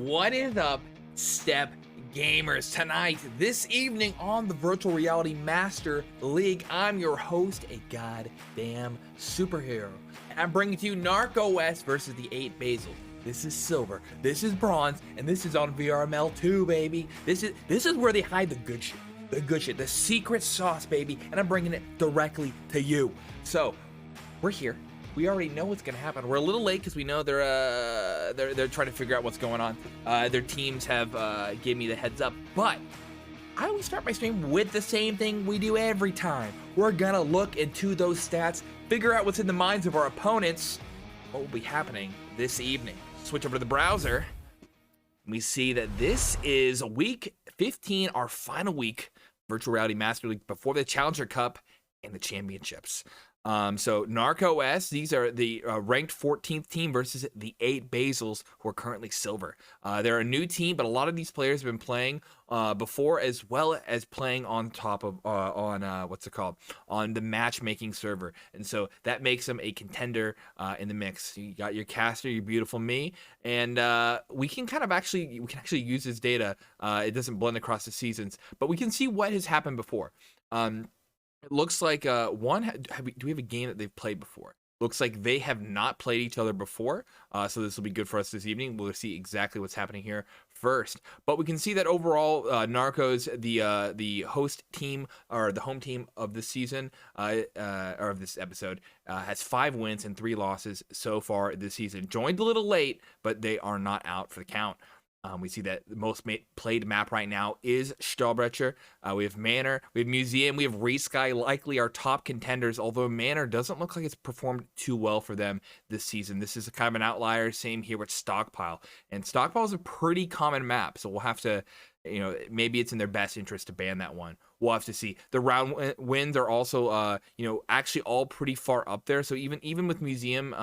What is up, Step Gamers? Tonight, this evening on the Virtual Reality Master League, I'm your host, a goddamn superhero. And I'm bringing to you NarkOS versus the 8 Basil. This is silver, this is bronze, and this is on VRML 2, baby. This is where they hide the good shit. The good shit, the secret sauce, baby, and I'm bringing it directly to you. So, we're here. We already know what's gonna happen. We're a little late because we know they're trying to figure out what's going on. Their teams have gave me the heads up, but I always start my stream with the same thing we do every time. We're gonna look into those stats, figure out what's in the minds of our opponents, what will be happening this evening. Switch over to the browser. We see that this is week 15, our final week, Virtual Reality Master League, before the Challenger Cup and the championships. So NarkOS, these are the ranked 14th team versus the 8 Basils, who are currently silver. They're a new team, but a lot of these players have been playing before, as well as playing on top of on the matchmaking server, and so that makes them a contender in the mix. You got your caster, your beautiful me, and we can actually use this data. It doesn't blend across the seasons, but we can see what has happened before. It looks like do we have a game that they've played before? Looks like they have not played each other before, so this will be good for us this evening. We'll see exactly what's happening here first. But we can see that overall, Narcos, the host team, or the home team of this season, or of this episode, has 5 wins and 3 losses so far this season. Joined a little late, but they are not out for the count. We see that the most played map right now is Stahlbrecher. We have Manor, we have Museum, we have Resky, likely our top contenders, although Manor doesn't look like it's performed too well for them this season. This is kind of an outlier. Same here with Stockpile. And Stockpile is a pretty common map, so we'll have to, maybe it's in their best interest to ban that one. We'll have to see. The round wins are also, actually all pretty far up there. So even with Museum,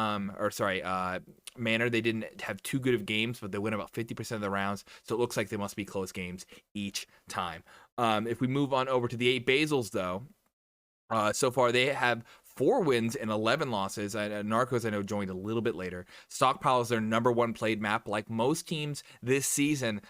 Manor, they didn't have too good of games, but they win about 50% of the rounds. So it looks like they must be close games each time. If we move on over to the 8 Basils, though, so far they have 4 wins and 11 losses. Narcos, I know, joined a little bit later. Stockpile is their #1 played map, like most teams this season.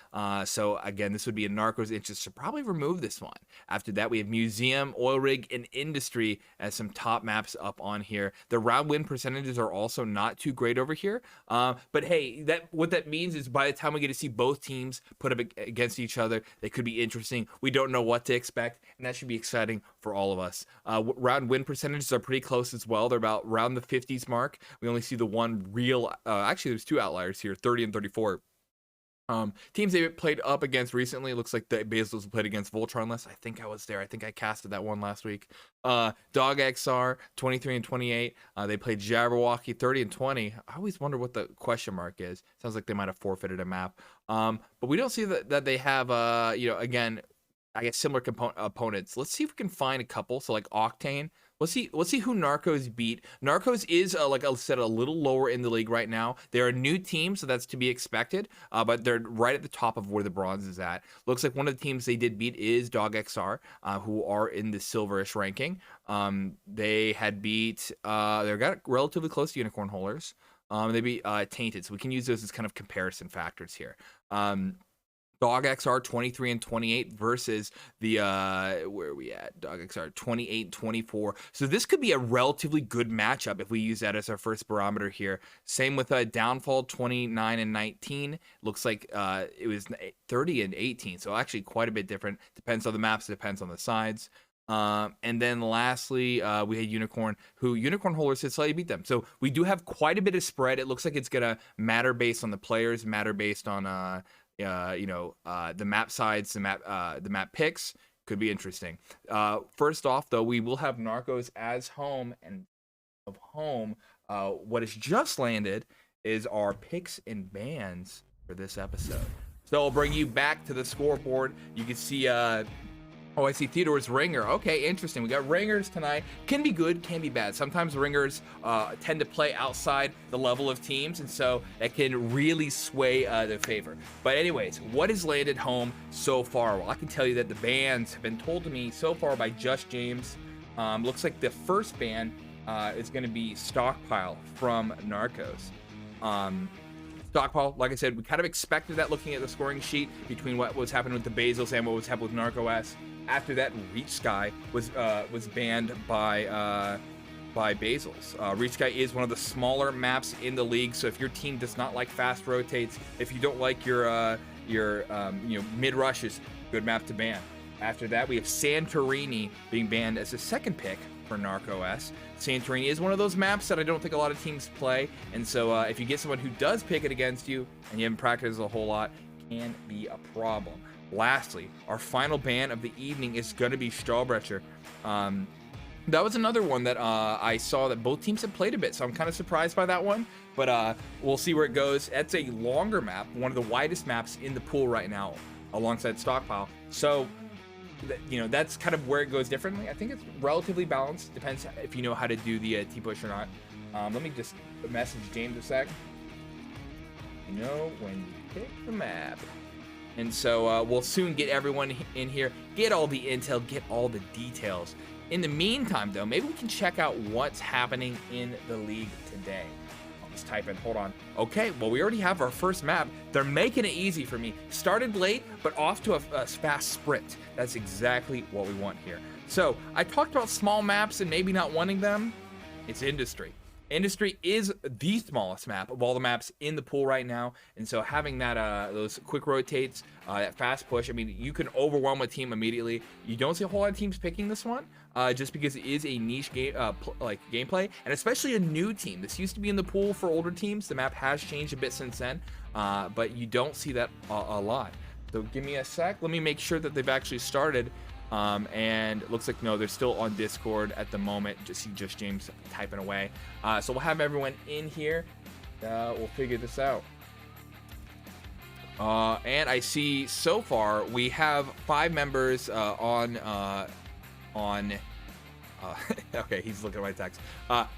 So again, this would be in Narcos' interest to probably remove this one. After that, we have Museum, Oil Rig, and Industry as some top maps up on here. The round win percentages are also not too great over here. But hey, what that means is by the time we get to see both teams put up against each other, they could be interesting. We don't know what to expect, and that should be exciting for all of us. Round win percentages are pretty close as well. They're about around the 50s mark. We only see the one real, actually there's 2 outliers here, 30 and 34. Teams they played up against recently, looks like the Basils played against Voltronless. I think I was there. I think I casted that one last week. Dog XR, 23 and 28. They played Jabberwocky, 30 and 20. I always wonder what the question mark is. Sounds like they might have forfeited a map. But we don't see that they have, again, I guess similar opponents. Let's see if we can find a couple. So like Octane. Let's see who Narcos beat. Narcos is, like I said, a little lower in the league right now. They're a new team, so that's to be expected. But they're right at the top of where the bronze is at. Looks like one of the teams they did beat is Dog XR, who are in the silverish ranking. They had beat, they got relatively close to Unicorn Holers. They beat Tainted, so we can use those as kind of comparison factors here. Dog XR 23 and 28 versus the where are we at? Dog XR 28 24. So this could be a relatively good matchup if we use that as our first barometer here. Same with Downfall 29 and 19. Looks like it was 30 and 18. So actually quite a bit different. Depends on the maps, depends on the sides. And then lastly, we had Unicorn Holers had slightly beat them. So we do have quite a bit of spread. It looks like it's gonna matter based on the players, matter based on the map sides, the map picks. Could be interesting. First off, though, we will have Narcos as home, and of home, what has just landed is our picks and bans for this episode. So I'll bring you back to the scoreboard. You can see oh, I see Theodore's Ringer. Okay, interesting. We got Ringers tonight. Can be good, can be bad. Sometimes Ringers tend to play outside the level of teams, and so that can really sway their favor. But anyways, what has landed home so far? Well, I can tell you that the bans have been told to me so far by Just James. Looks like the first ban is going to be Stockpile from Narcos. Stockpile, like I said, we kind of expected that looking at the scoring sheet between what was happening with the Basils and what was happening with NarcoS. After that, Reach Sky was banned by Basils. Reach Sky is one of the smaller maps in the league, so if your team does not like fast rotates, if you don't like your mid rushes, good map to ban. After that, we have Santorini being banned as a second pick for NarcoS. Santorini is one of those maps that I don't think a lot of teams play, and so if you get someone who does pick it against you and you haven't practiced a whole lot, it can be a problem. Lastly, our final ban of the evening is going to be Strawbrecher. That was another one that I saw that both teams have played a bit, so I'm kind of surprised by that one, but we'll see where it goes. That's a longer map, one of the widest maps in the pool right now, alongside Stockpile. So, that's kind of where it goes differently. I think it's relatively balanced. Depends if you know how to do the T-push or not. Let me just message James a sec. When you pick the map. And so we'll soon get everyone in here, get all the intel, get all the details. In the meantime, though, maybe we can check out what's happening in the league today. I'll just type in, hold on. Okay, well, we already have our first map. They're making it easy for me. Started late, but off to a fast sprint. That's exactly what we want here. So I talked about small maps and maybe not wanting them. It's Industry. Industry is the smallest map of all the maps in the pool right now, and so having that those quick rotates, that fast push, I mean, you can overwhelm a team immediately. You don't see a whole lot of teams picking this one, just because it is a niche game, gameplay, and especially a new team. This used to be in the pool for older teams. The map has changed a bit since then, but you don't see that a lot. So give me a sec. Let me make sure that they've actually started. And it looks like, no, they're still on Discord at the moment. Just see Just James typing away. So we'll have everyone in here. We'll figure this out. And I see so far we have 5 members okay, he's looking at my text.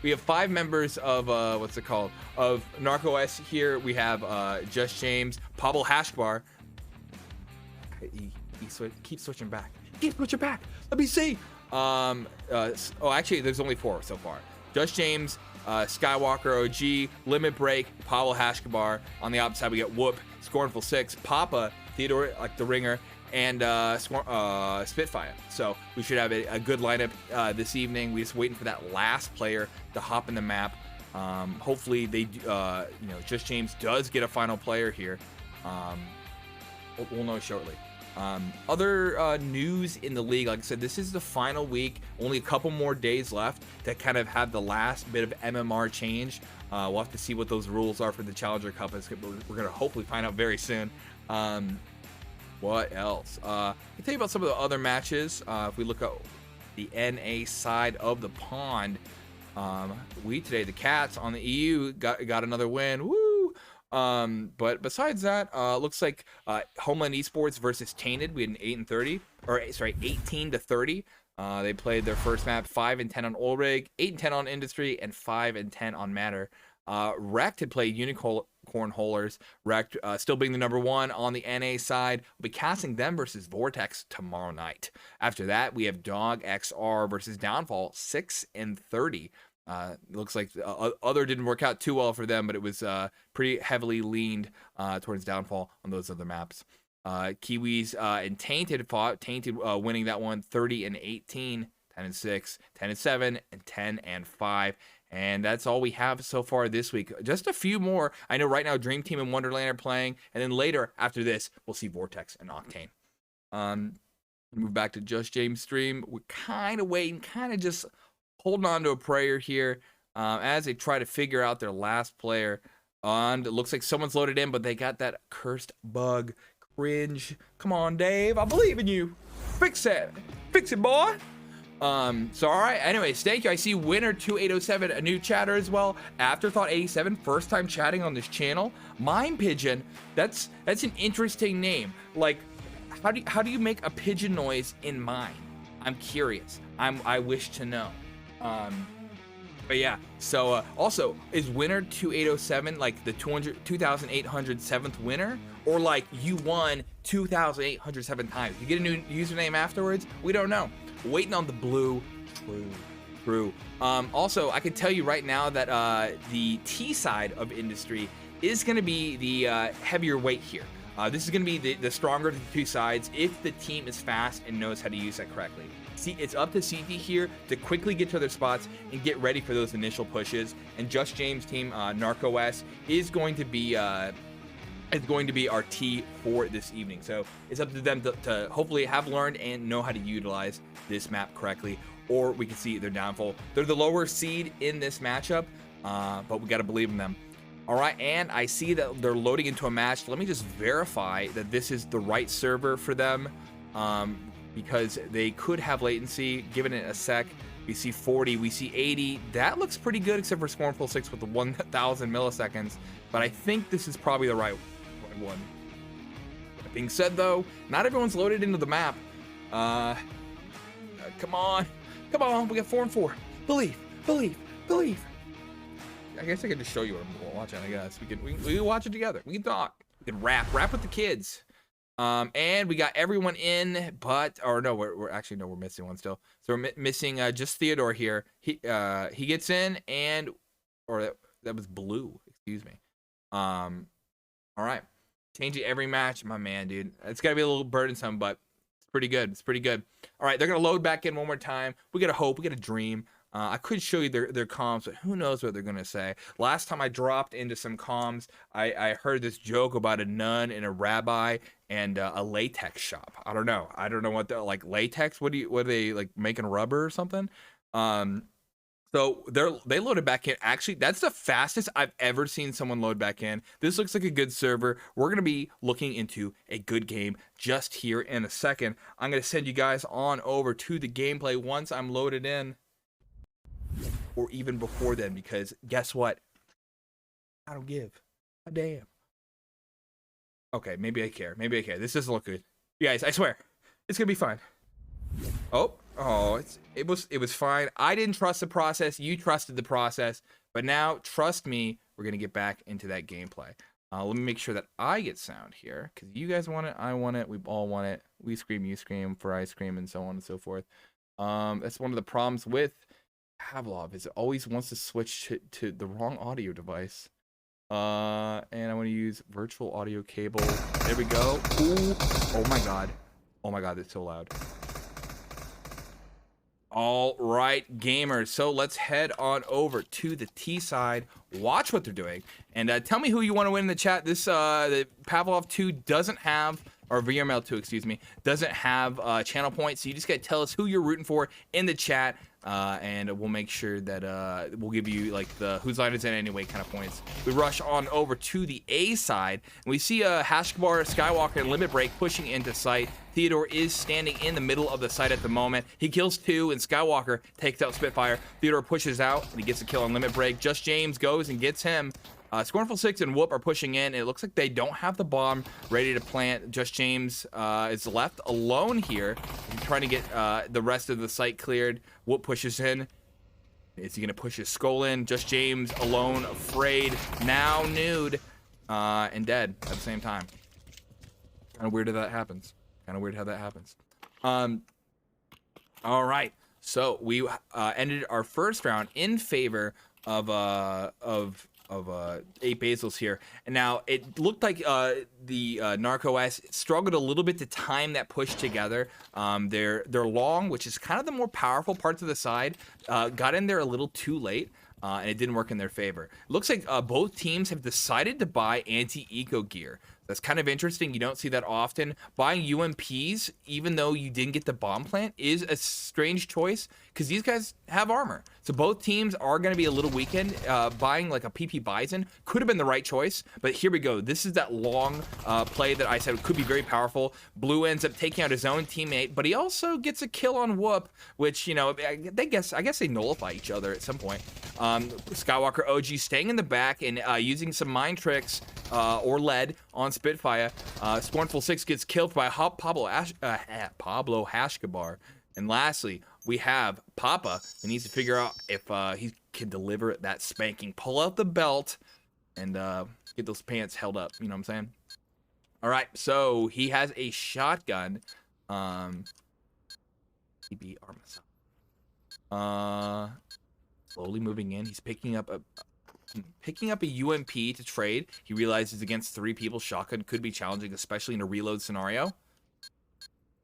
We have 5 members of what's it called? Of NarcoS here. We have Just James, Pavlov Hashbar. He keeps switching back. Keep switching back. Let me see. Actually, there's only 4 so far. Just James, Skywalker OG, Limit Break, Pavlov Hashbar. On the opposite side, we get Whoop, Scornful 6, Papa, Theodore, like the Ringer, and Spitfire. So we should have a good lineup this evening. We're just waiting for that last player to hop in the map. Hopefully, they, Just James does get a final player here. We'll know shortly. Other news in the league, like I said, this is the final week, only a couple more days left to kind of have the last bit of MMR change. We'll have to see what those rules are for the Challenger Cup. We're going to hopefully find out very soon. What else? I can tell you about some of the other matches. If we look at the NA side of the pond, the Cats on the EU got another win. Woo! But besides that, looks like Homeland Esports versus Tainted. We had an 18-30. They played their first map 5-10 on Ulrig, 8-10 on Industry, and 5-10 on Matter. Rekt had played Unicorn Holers. Rekt still being the number 1 on the NA side. We'll be casting them versus Vortex tomorrow night. After that, we have Dog XR versus Downfall, 6-30. Looks like other didn't work out too well for them, but it was pretty heavily leaned towards Downfall on those other maps. Kiwis and Tainted fought. Tainted winning that one 30-18, 10-6, 10-7, and 10-5. And that's all we have so far this week. Just a few more. I know right now Dream Team and Wonderland are playing, and then later after this we'll see Vortex and Octane. Move back to Just James stream. We're kind of waiting, kind of just holding on to a prayer here as they try to figure out their last player. And it looks like someone's loaded in, but they got that cursed bug. Cringe. Come on, Dave. I believe in you. Fix it. Fix it, boy. So, all right. Anyways, thank you. I see Winner 2807, a new chatter as well. Afterthought 87, first time chatting on this channel. Mime Pigeon. That's an interesting name. Like, how do you make a pigeon noise in Mime? I'm curious. I wish to know. But yeah, so also, is Winner 2807 like the 2,807th winner, or like you won 2,807 times? You get a new username afterwards? We don't know. Waiting on the blue. True. Also, I can tell you right now that the T side of Industry is going to be the heavier weight here. This is going to be the stronger of the two sides if the team is fast and knows how to use that correctly. See, it's up to CT here to quickly get to their spots and get ready for those initial pushes. And Just James' team, NarcoS, is going to be our T for this evening. So it's up to them to hopefully have learned and know how to utilize this map correctly, or we can see their downfall. They're the lower seed in this matchup, but we got to believe in them. All right, and I see that they're loading into a match. Let me just verify that this is the right server for them, because they could have latency. Giving it a sec. We see 40, we see 80. That looks pretty good, except for Scornful 6 with the 1,000 milliseconds. But I think this is probably the right one. That being said, though, not everyone's loaded into the map. Come on, we got 4 and 4. Believe. I guess I can just show you what I'm watching. I guess we can watch it together. We can talk. We can rap with the kids. And we got everyone in, but no, we're missing one still. So we're missing just Theodore here. He gets in, and that was blue. Excuse me. All right, changing every match, my man, dude. It's gotta be a little burdensome, but it's pretty good. All right, they're gonna load back in one more time. We gotta hope. We gotta dream. I could show you their comms, but who knows what they're gonna say. Last time I dropped into some comms, I heard this joke about a nun and a rabbi and a latex shop. I don't know what they're like. Latex? What are they like, making rubber or something? So they loaded back in. Actually, that's the fastest I've ever seen someone load back in. This looks like a good server. We're gonna be looking into a good game just here in a second. I'm gonna send you guys on over to the gameplay once I'm loaded in, or even before then, because guess what? I don't give a damn. Okay, maybe I care. This doesn't look good. You guys, I swear, it's gonna be fine. Oh, it was fine. I didn't trust the process. You trusted the process, but now trust me, we're gonna get back into that gameplay. Let me make sure that I get sound here, because you guys want it, I want it, we all want it. We scream, you scream for ice cream, and so on and so forth. That's one of the problems with Pavlov, is it always wants to switch to the wrong audio device. And I want to use virtual audio cable. There we go. Ooh. Oh my god, it's so loud. All right, gamers, so let's head on over to the T side, watch what they're doing, and tell me who you want to win in the chat. This the Pavlov 2 doesn't have, or VRML 2, excuse me, doesn't have channel points, so you just gotta tell us who you're rooting for in the chat, and we'll make sure that we'll give you like the whose line is in anyway kind of points. We rush on over to the A side, and we see Hashkabar, Skywalker, and Limit Break pushing into sight. Theodore is standing in the middle of the site at the moment. He kills 2, and Skywalker takes out Spitfire. Theodore pushes out, and he gets a kill on Limit Break. Just James goes and gets him. Scornful 6 and Whoop are pushing in. It looks like they don't have the bomb ready to plant. Just James is left alone here. He's trying to get the rest of the site cleared. Whoop pushes in. Is he going to push his skull in? Just James alone, afraid, now nude, and dead at the same time. Kind of weird how that happens. All right. So we ended our first round in favor of 8 Basils here, and now it looked like the NarcoS struggled a little bit to time that push together. They're long, which is kind of the more powerful parts of the side, got in there a little too late, and it didn't work in their favor. It looks like both teams have decided to buy anti-eco gear. That's kind of interesting. You don't see that often. Buying UMPs, even though you didn't get the bomb plant, is a strange choice because these guys have armor. So both teams are going to be a little weakened. Buying like a PP Bison could have been the right choice, but here we go. This is that long play that I said could be very powerful. Blue ends up taking out his own teammate, but he also gets a kill on Whoop, which, you know, I guess they nullify each other at some point. Skywalker OG staying in the back and using some mind tricks or lead on Spitfire. Scornful 6 gets killed by Pablo Hashkabar. And lastly, we have Papa, who needs to figure out if he can deliver that spanking. Pull out the belt and get those pants held up. You know what I'm saying? All right, so he has a shotgun. TB Armasa. Slowly moving in. He's picking up picking up a UMP to trade. He realizes against 3 people, shotgun could be challenging, especially in a reload scenario.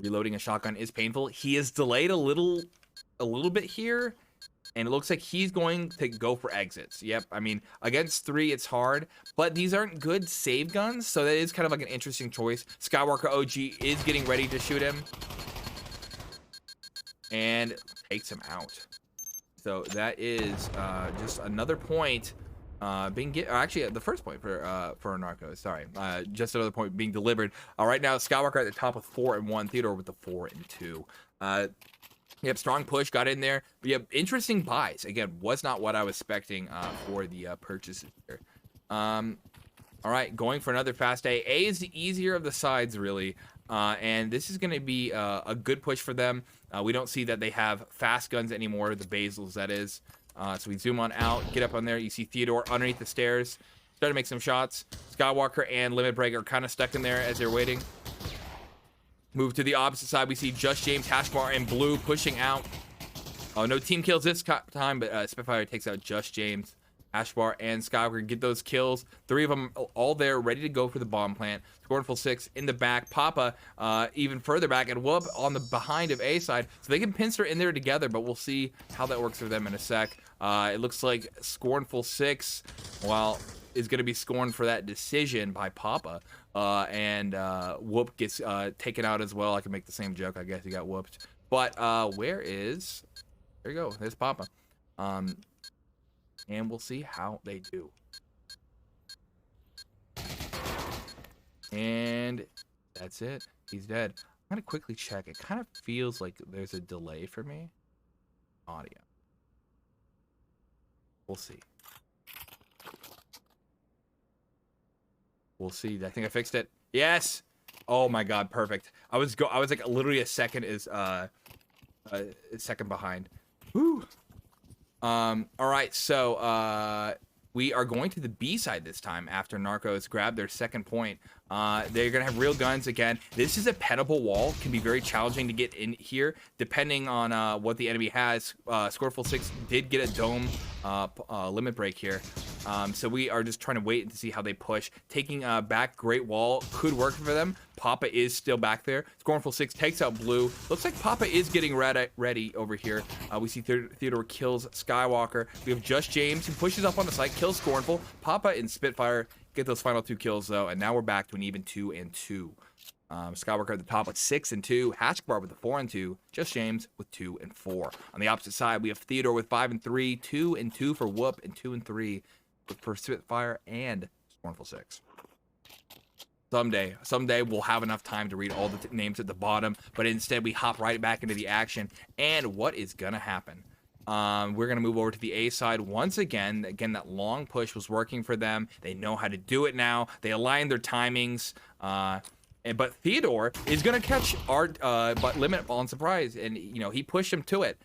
Reloading a shotgun is painful. He is delayed a little bit here, and it looks like he's going to go for exits. Yep, I mean, against 3, it's hard, but these aren't good save guns, so that is kind of like an interesting choice. Skywalker OG is getting ready to shoot him, and takes him out. So that is just another point actually the first point for Narcos. Sorry, just another point being delivered. Right now, Skywalker at the top with 4 and 1. Theodore with the 4 and 2. Yep, strong push, got in there. But yep, interesting buys. Again, was not what I was expecting for the purchases here. All right, going for another fast A. A is the easier of the sides, really. And this is going to be a good push for them. We don't see that they have fast guns anymore, the Basils, that is. So we zoom on out, get up on there. You see Theodore underneath the stairs. Start to make some shots. Skywalker and Limit Break are kind of stuck in there as they're waiting. Move to the opposite side. We see Just James, Hashbar, and Blue pushing out. Oh, no team kills this time, but Spitfire takes out Just James. Ashbar and Skywalker get those kills. 3 of them all there, ready to go for the bomb plant. Scornful 6 in the back. Papa even further back, and Whoop on the behind of A side. So they can pincer in there together, but we'll see how that works for them in a sec. It looks like Scornful 6, well, is going to be scorned for that decision by Papa. And Whoop gets taken out as well. I can make the same joke. I guess he got whooped. But where is... There you go. There's Papa. And we'll see how they do. And that's it. He's dead. I'm going to quickly check. It kind of feels like there's a delay for me. Audio. We'll see. We'll see. I think I fixed it. Yes. Oh my God. Perfect. I was like literally a second behind. Woo. All right, so we are going to the B side this time after Narcos grab their second point. They're gonna have real guns again. This is a penetrable wall, can be very challenging to get in here depending on what the enemy has. Scornful 6 did get a dome limit break here. So we are just trying to wait to see how they push. Taking back Great Wall could work for them. Papa is still back there. Scornful 6 takes out Blue. Looks like Papa is getting ready over here. We see Theodore kills Skywalker. We have Just James who pushes up on the site, kills Scornful. Papa and Spitfire get those final 2 kills though, and now we're back to an even 2 and 2. Skywalker at the top with 6 and 2. Hashbar with the 4 and 2. Just James with 2 and 4. On the opposite side, we have Theodore with 5 and 3. 2 and 2 for Whoop, and 2 and 3 for Spitfire and Scornful 6. Someday we'll have enough time to read all the names at the bottom, but instead we hop right back into the action. And what is gonna happen? We're gonna move over to the A side once again. Again, that long push was working for them. They know how to do it now. They aligned their timings. But Theodore is gonna catch Art, but Limit on surprise, and you know he pushed him to it.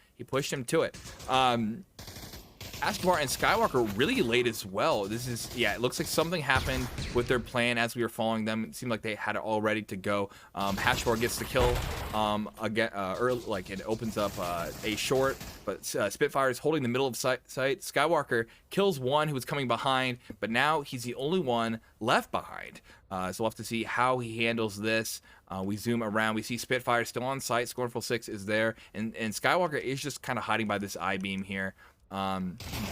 Ashbar and Skywalker really late as well. This is, yeah, it looks like something happened with their plan as we were following them. It seemed like they had it all ready to go. Ashbar gets the kill again, early, like it opens up a short, but Spitfire is holding the middle of sight. Skywalker kills one who was coming behind, but now he's the only one left behind. So we'll have to see how he handles this. We zoom around. We see Spitfire still on site. Scornful 6 is there, and Skywalker is just kind of hiding by this I-beam here.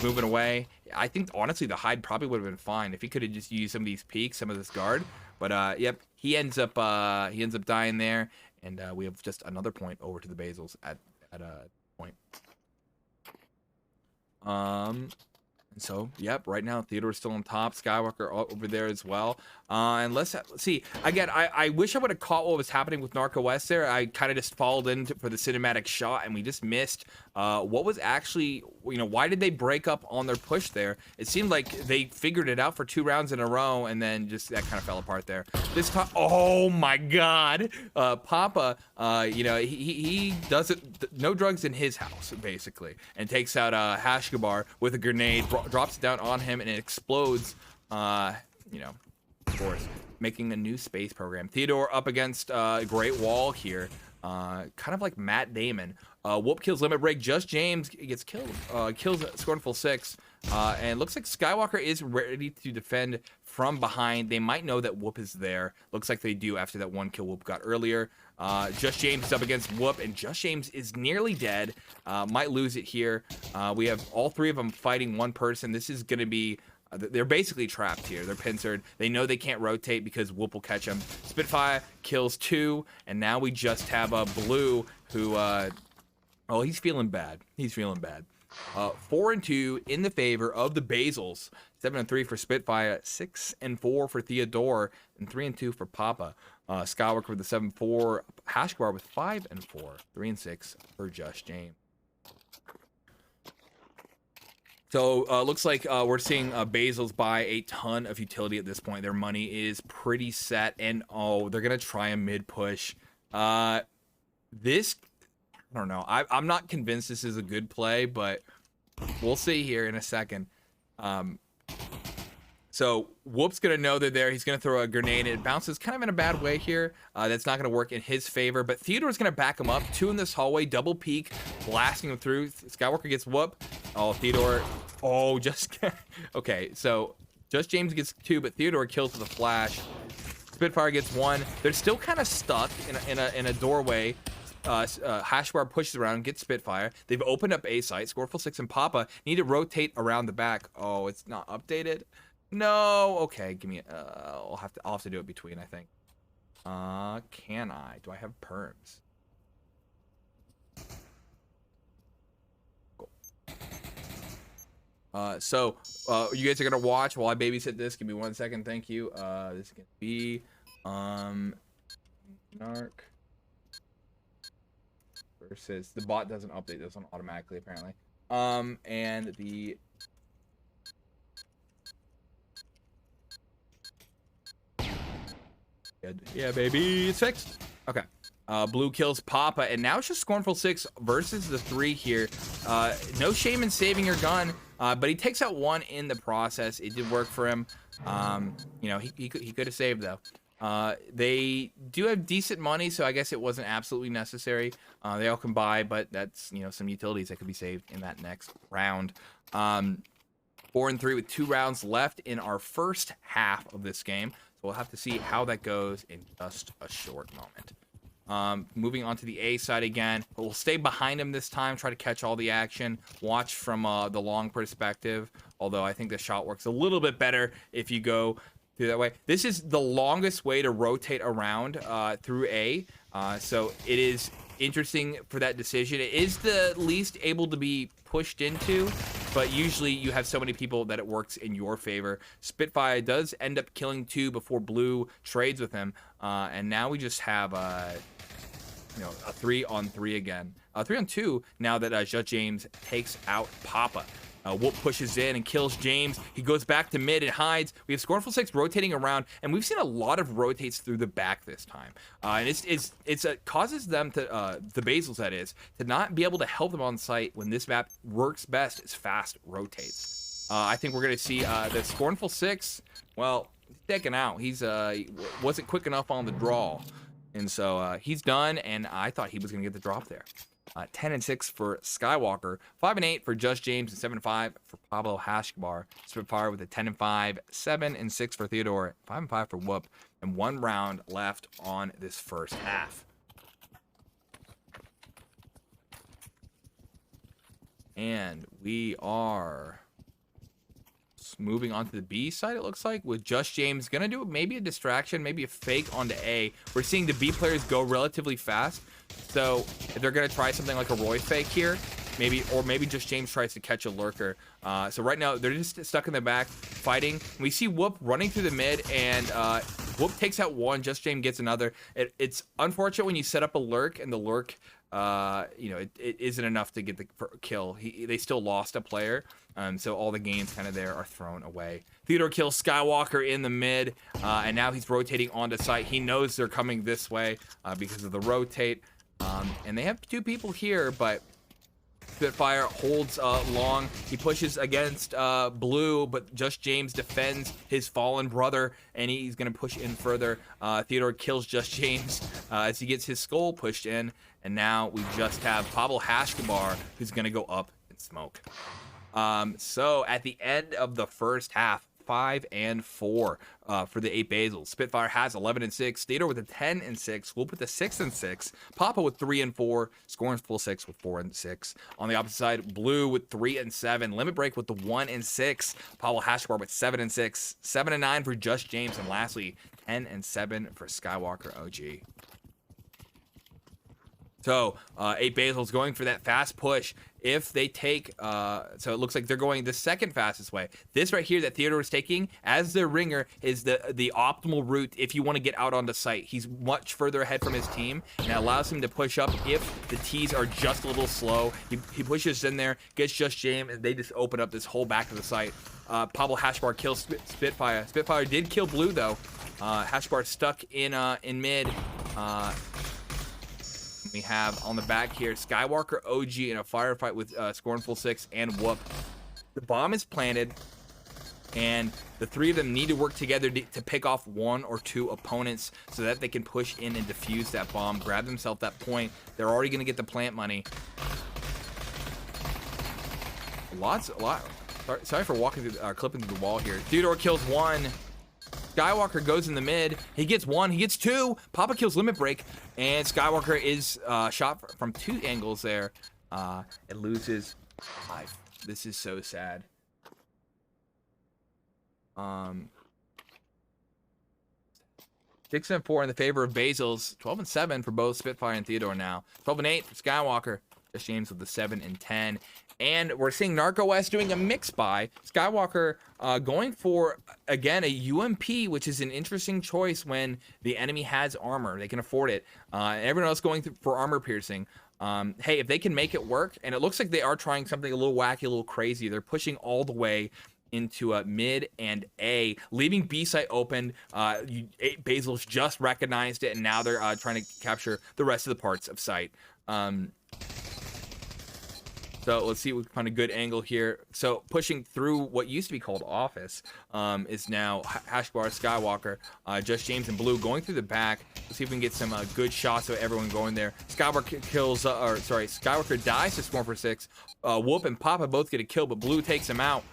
Moving away. I think honestly the hide probably would have been fine if he could have just used some of these peaks, some of this guard. But yep, he ends up dying there, and we have just another point over to the Basils at a point. And so, yep, right now Theodore's still on top. Skywalker over there as well. And let's see. Again, I wish I would have caught what was happening with Narco West there. I kind of just followed in for the cinematic shot, and we just missed what was actually, you know, why did they break up on their push there? It seemed like they figured it out for 2 rounds in a row, and then just that kind of fell apart there. This time, oh my God, Papa, you know, he does it, no drugs in his house, basically, and takes out Hashgabar with a grenade, drops it down on him, and it explodes, you know, of course, making a new space program. Theodore up against Great Wall here, kind of like Matt Damon. Whoop kills Limit Break. Just James gets killed, kills Scornful 6. And it looks like Skywalker is ready to defend from behind. They might know that Whoop is there. Looks like they do after that 1 kill Whoop got earlier. Just James is up against Whoop, and Just James is nearly dead. Might lose it here. We have all 3 of them fighting one person. This is going to be... they're basically trapped here. They're pincered. They know they can't rotate because Whoop will catch them. Spitfire kills 2, and now we just have a Blue who... oh, he's feeling bad. He's feeling bad. 4-2 in the favor of the Basils. 7-3 for Spitfire, 6-4 for Theodore, and 3-2 for Papa. Skywalker with the 7-4, Hashbar with 5-4, 3-6 for Just James. So looks like we're seeing Basils buy a ton of utility at this point. Their money is pretty set, and oh, they're gonna try a mid push. This. I don't know. I'm not convinced this is a good play, but we'll see here in a second. So Whoop's going to know they're there. He's going to throw a grenade. It bounces kind of in a bad way here. That's not going to work in his favor, but Theodore's going to back him up. 2 in this hallway, double peek, blasting him through. Skywalker gets Whoop. Oh, Theodore. Oh, just... okay, so Just James gets 2, but Theodore kills with a flash. Spitfire gets 1. They're still kind of stuck in a doorway. Hashbar pushes around, gets Spitfire. They've opened up A site. Scoreful 6 and Papa need to rotate around the back. Oh, it's not updated. No. Okay, give me. I'll have to do it between. I think. Can I? Do I have perms? Cool. So you guys are gonna watch while I babysit this. Give me 1 second. Thank you. This is gonna be Narc. Versus the bot doesn't update this one automatically apparently. And the yeah baby, it's fixed. Okay. Blue kills Papa, and now it's just Scornful 6 versus the 3 here. No shame in saving your gun, but he takes out 1 in the process. It did work for him. You know, he could have saved though. They do have decent money, so I guess it wasn't absolutely necessary. They all can buy, but that's, you know, some utilities that could be saved in that next round. 4-3 with 2 rounds left in our first half of this game. So we'll have to see how that goes in just a short moment. Moving on to the A side again, but we'll stay behind him this time, try to catch all the action, watch from the long perspective, although I think the shot works a little bit better if you go through that way. This is the longest way to rotate around through A, so it is interesting for that decision. It is the least able to be pushed into, but usually you have so many people that it works in your favor. Spitfire does end up killing 2 before Blue trades with him, and now we just have you know, a 3-on-3 again. 3-on-2 now that Just James takes out Papa. Whoop pushes in and kills James. He goes back to mid and hides. We have Scornful 6 rotating around, and we've seen a lot of rotates through the back this time. And it causes them to, the Basils that is, to not be able to help them on site when this map works best is fast rotates. I think we're going to see the Scornful 6, well, he's taken out. He wasn't quick enough on the draw. And so he's done, and I thought he was going to get the drop there. 10-6 for Skywalker, 5-8 for Just James, and 7-5 for Pablo Hashbar. Spitfire with a 10-5, 7-6 for Theodore, 5-5 for Whoop, and 1 round left on this first half. And we are moving on to the B side, it looks like, with Just James gonna do maybe a distraction, maybe a fake onto A. We're seeing the B players go relatively fast, so if they're gonna try something like a Roy fake here, maybe Just James tries to catch a lurker. So right now they're just stuck in the back fighting. We see Whoop running through the mid, and Whoop takes out 1. Just James gets another. It's unfortunate when you set up a lurk and the lurk, you know, it isn't enough to get the kill. They still lost a player, so all the gains kind of there are thrown away. Theodore kills Skywalker in the mid, and now he's rotating onto site. He knows they're coming this way because of the rotate, and they have 2 people here, but Spitfire holds long. He pushes against Blue, but Just James defends his fallen brother, and he's going to push in further. Theodore kills Just James as he gets his skull pushed in, and now we just have Pablo Hashbar, who's going to go up and smoke. So at the end of the first half, 5-4 for the 8 Basils. Spitfire has 11-6. Theodore with a 10-6. Whoop with a 6-6. Papa with 3-4. Scornful 6 with 4-6. On the opposite side, Blue with 3-7. Limit Break with the 1-6. Pablo Hashbar with 7-6. 7-9 for Just James. And lastly, 10-7 for Skywalker OG. So 8 Basils going for that fast push. If they take, so it looks like they're going the second fastest way. This right here that Theodore is taking as their ringer is the optimal route if you want to get out onto site. He's much further ahead from his team, and it allows him to push up if the T's are just a little slow. He pushes in there, gets Just James, and they just open up this whole back of the site. Pablo Hashbar kills Spitfire. Spitfire did kill Blue though. Hashbar stuck in mid. We have on the back here Skywalker OG in a firefight with Scornful 6 and Whoop. The bomb is planted, and the three of them need to work together to pick off 1 or 2 opponents so that they can push in and defuse that bomb, grab themselves that point. They're already going to get the plant money. A lot. Sorry for walking through, clipping through the wall here. Theodore kills 1. Skywalker goes in the mid. He gets 1. He gets 2. Papa kills Limit Break. And Skywalker is shot from 2 angles there. It loses 5. This is so sad. 6-4 in the favor of Basils. 12-7 for both Spitfire and Theodore now. 12-8 for Skywalker. Just James with the 7-10. And we're seeing NarcoS doing a mix buy. Skywalker going for, again, a UMP, which is an interesting choice when the enemy has armor. They can afford it. Everyone else going for armor piercing. Hey, if they can make it work, and it looks like they are trying something a little wacky, a little crazy. They're pushing all the way into mid and A, leaving B site open. 8 Basils just recognized it, and now they're trying to capture the rest of the parts of site. So let's see if we can find a good angle here. So pushing through what used to be called office is now Hashbar, Skywalker, Just James and Blue going through the back. Let's see if we can get some good shots of everyone going there. Skywalker kills, Skywalker dies to Scorn for 6. Whoop and Papa both get a kill, but Blue takes him out.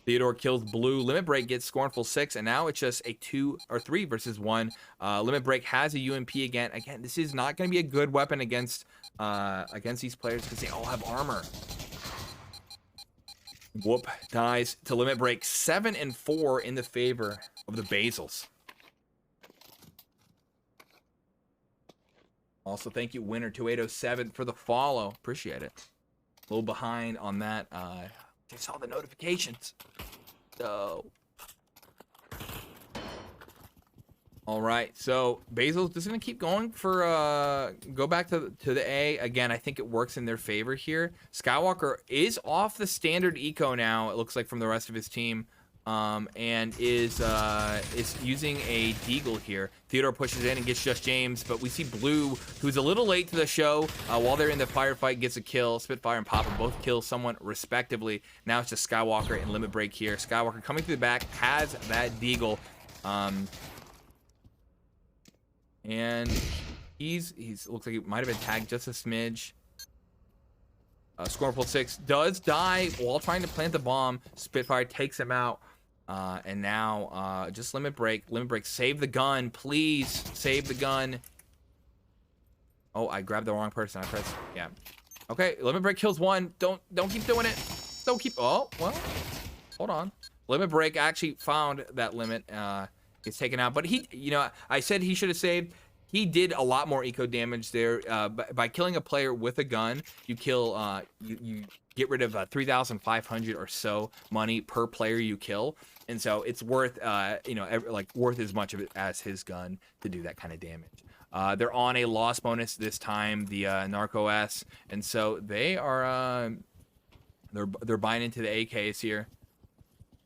Theodore kills Blue. Limit Break gets Scornful 6, and now it's just a 2 or 3 versus 1. Limit Break has a UMP again. Again, this is not going to be a good weapon against these players because they all have armor. Whoop dies to Limit Break. 7-4 in the favor of the Basils. Also, thank you, Winner 2807 for the follow. Appreciate it. A little behind on that. I saw the notifications. So, all right. So Basil's just gonna keep going for go back to the A again. I think it works in their favor here. Skywalker is off the standard eco now. It looks like from the rest of his team, and is using a deagle here. Theodore pushes in and gets Just James, but we see Blue, who's a little late to the show, while they're in the firefight, gets a kill. Spitfire and Papa both kill someone respectively. Now it's just Skywalker and Limit Break here. Skywalker coming through the back has that deagle, and he's looks like he might have been tagged just a smidge. Scornful 6 does die while trying to plant the bomb. Spitfire takes him out. And now just Limit Break. Limit Break, save the gun. Please save the gun. Oh, I grabbed the wrong person. I pressed, yeah. Okay, Limit Break kills 1. Don't keep doing it. Don't keep, oh, well, hold on. Limit Break actually found that limit. Gets taken out. But he, you know, I said he should have saved. He did a lot more eco damage there. By killing a player with a gun, you kill, you get rid of 3,500 or so money per player you kill, and so it's worth, you know, worth as much of it as his gun to do that kind of damage. They're on a loss bonus this time, the NarcoS, and so they are, they're buying into the AKs here.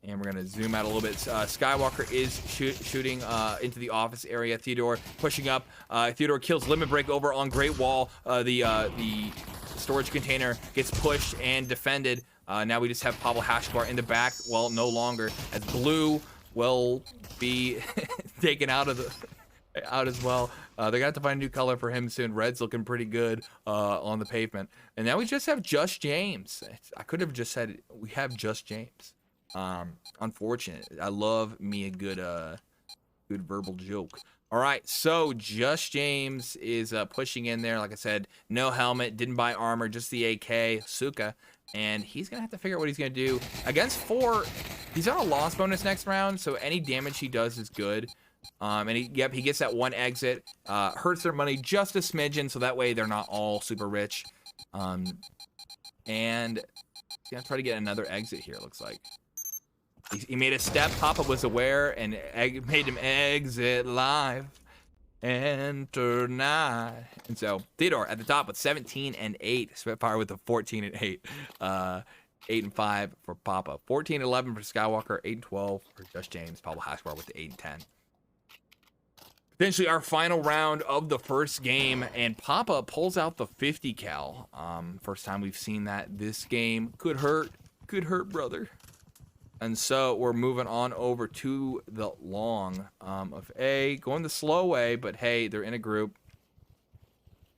And we're going to zoom out a little bit. Skywalker is shooting into the office area. Theodore pushing up. Theodore kills Limit Break over on Great Wall. The storage container gets pushed and defended. Now we just have Pablo Hashbar in the back. Well, no longer, as Blue will be taken out of the out as well. They're gonna have to find a new color for him soon. Red's looking pretty good on the pavement. And now we just have Just James. I could have just said we have Just James. Unfortunate. I love me a good verbal joke. All right, so Just James is pushing in there. Like I said, no helmet, didn't buy armor, just the AK, Suka. And he's going to have to figure out what he's going to do. Against 4, he's on a loss bonus next round, so any damage he does is good. And he gets that 1 exit. Hurts their money just a smidgen, so that way they're not all super rich. And he's going to try to get another exit here, it looks like. He made a step. Papa was aware and made him exit live. Enter not. And so Theodore at the top with 17 and 8. Spitfire with a 14 and 8. 8 and 5 for Papa. 14 and 11 for Skywalker. 8 and 12 for Just James. Pablo Hashbar with the 8 and 10. Potentially our final round of the first game, and Papa pulls out the 50 cal. First time we've seen that this game. Could hurt, brother. And so we're moving on over to the long of A, going the slow way, but hey, they're in a group.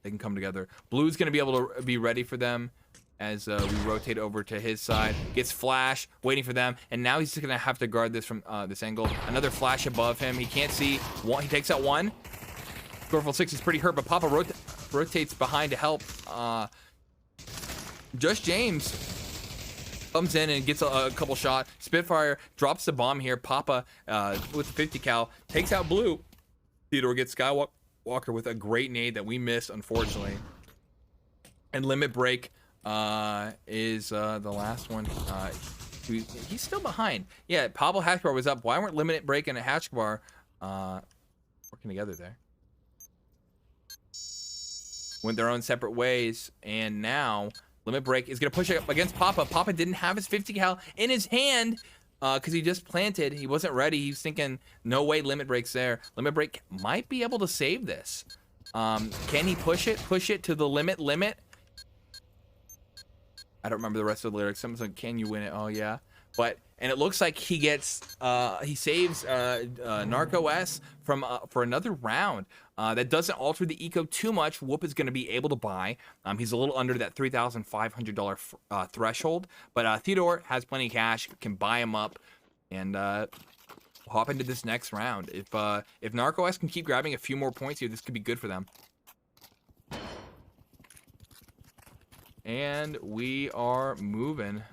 They can come together. Blue's going to be able to be ready for them as we rotate over to his side. Gets flash, waiting for them, and now he's going to have to guard this from this angle. Another flash above him. He can't see. One, he takes out 1. Scoreful 6 is pretty hurt, but Papa rotates behind to help. Just James comes in and gets a couple shots. Spitfire drops the bomb here. Papa with the 50 cal takes out Blue. Theodore gets Skywalker with a great nade that we missed, unfortunately. And Limit Break is the last one. He's still behind. Yeah, Pablo Hashbar was up. Why weren't Limit Break and Hashbar working together there? Went their own separate ways, and now Limit Break is going to push up against Papa. Papa didn't have his 50 cal in his hand because he just planted. He wasn't ready. He was thinking, no way Limit Break's there. Limit Break might be able to save this. Can he push it? Push it to the limit? I don't remember the rest of the lyrics. Someone's like, can you win it? Oh, yeah. And it looks like he gets, he saves Narco S from for another round. That doesn't alter the eco too much. Whoop is going to be able to buy. He's a little under that $3,500 threshold, but Theodore has plenty of cash, can buy him up, and hop into this next round. If Narco S can keep grabbing a few more points here, this could be good for them. And we are moving.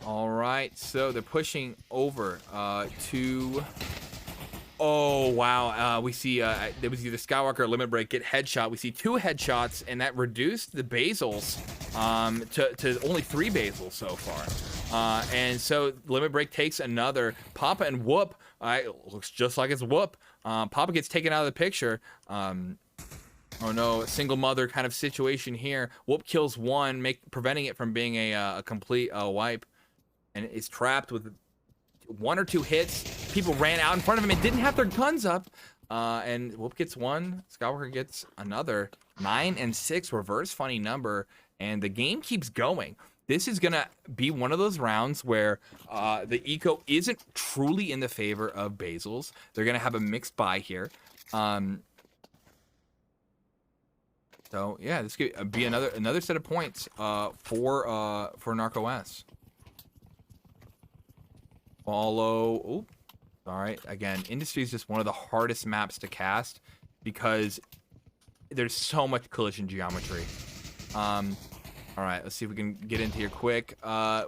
All right, so they're pushing over to. Oh wow! We see there was either Skywalker or Limit Break get headshot. We see 2 headshots, and that reduced the basils to only 3 basils so far. And so Limit Break takes another. Papa and Whoop. Looks just like it's Whoop. Papa gets taken out of the picture. Oh no, single mother kind of situation here. Whoop kills 1, preventing it from being a complete wipe. And is trapped with 1 or 2 hits. People ran out in front of him and didn't have their guns up. And Whoop gets 1. Skywalker gets another. 9 and 6, reverse funny number. And the game keeps going. This is going to be one of those rounds where the eco isn't truly in the favor of Basils. They're going to have a mixed buy here. So, yeah, this could be another set of points for Narco S. Follow. Oh, all right. Again, Industry is just one of the hardest maps to cast because there's so much collision geometry. All right, let's see if we can get into here quick.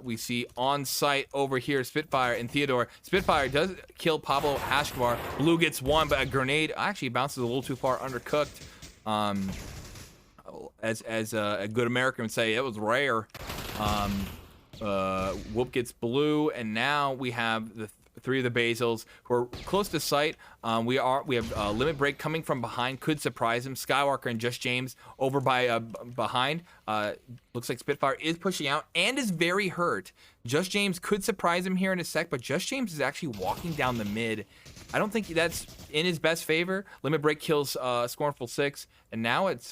We see on site over here Spitfire and Theodore. Spitfire does kill Pablo Hashbar. Blue gets 1, but a grenade actually bounces a little too far, undercooked. As a good American would say, it was rare. Whoop gets Blue, and now we have the 3 of the Basils who are close to sight. We have Limit Break coming from behind, could surprise him. Skywalker and Just James over by behind. Looks like Spitfire is pushing out and is very hurt. Just James could surprise him here in a sec, but Just James is actually walking down the mid. I don't think that's in his best favor. Limit Break kills Scornful 6, and now it's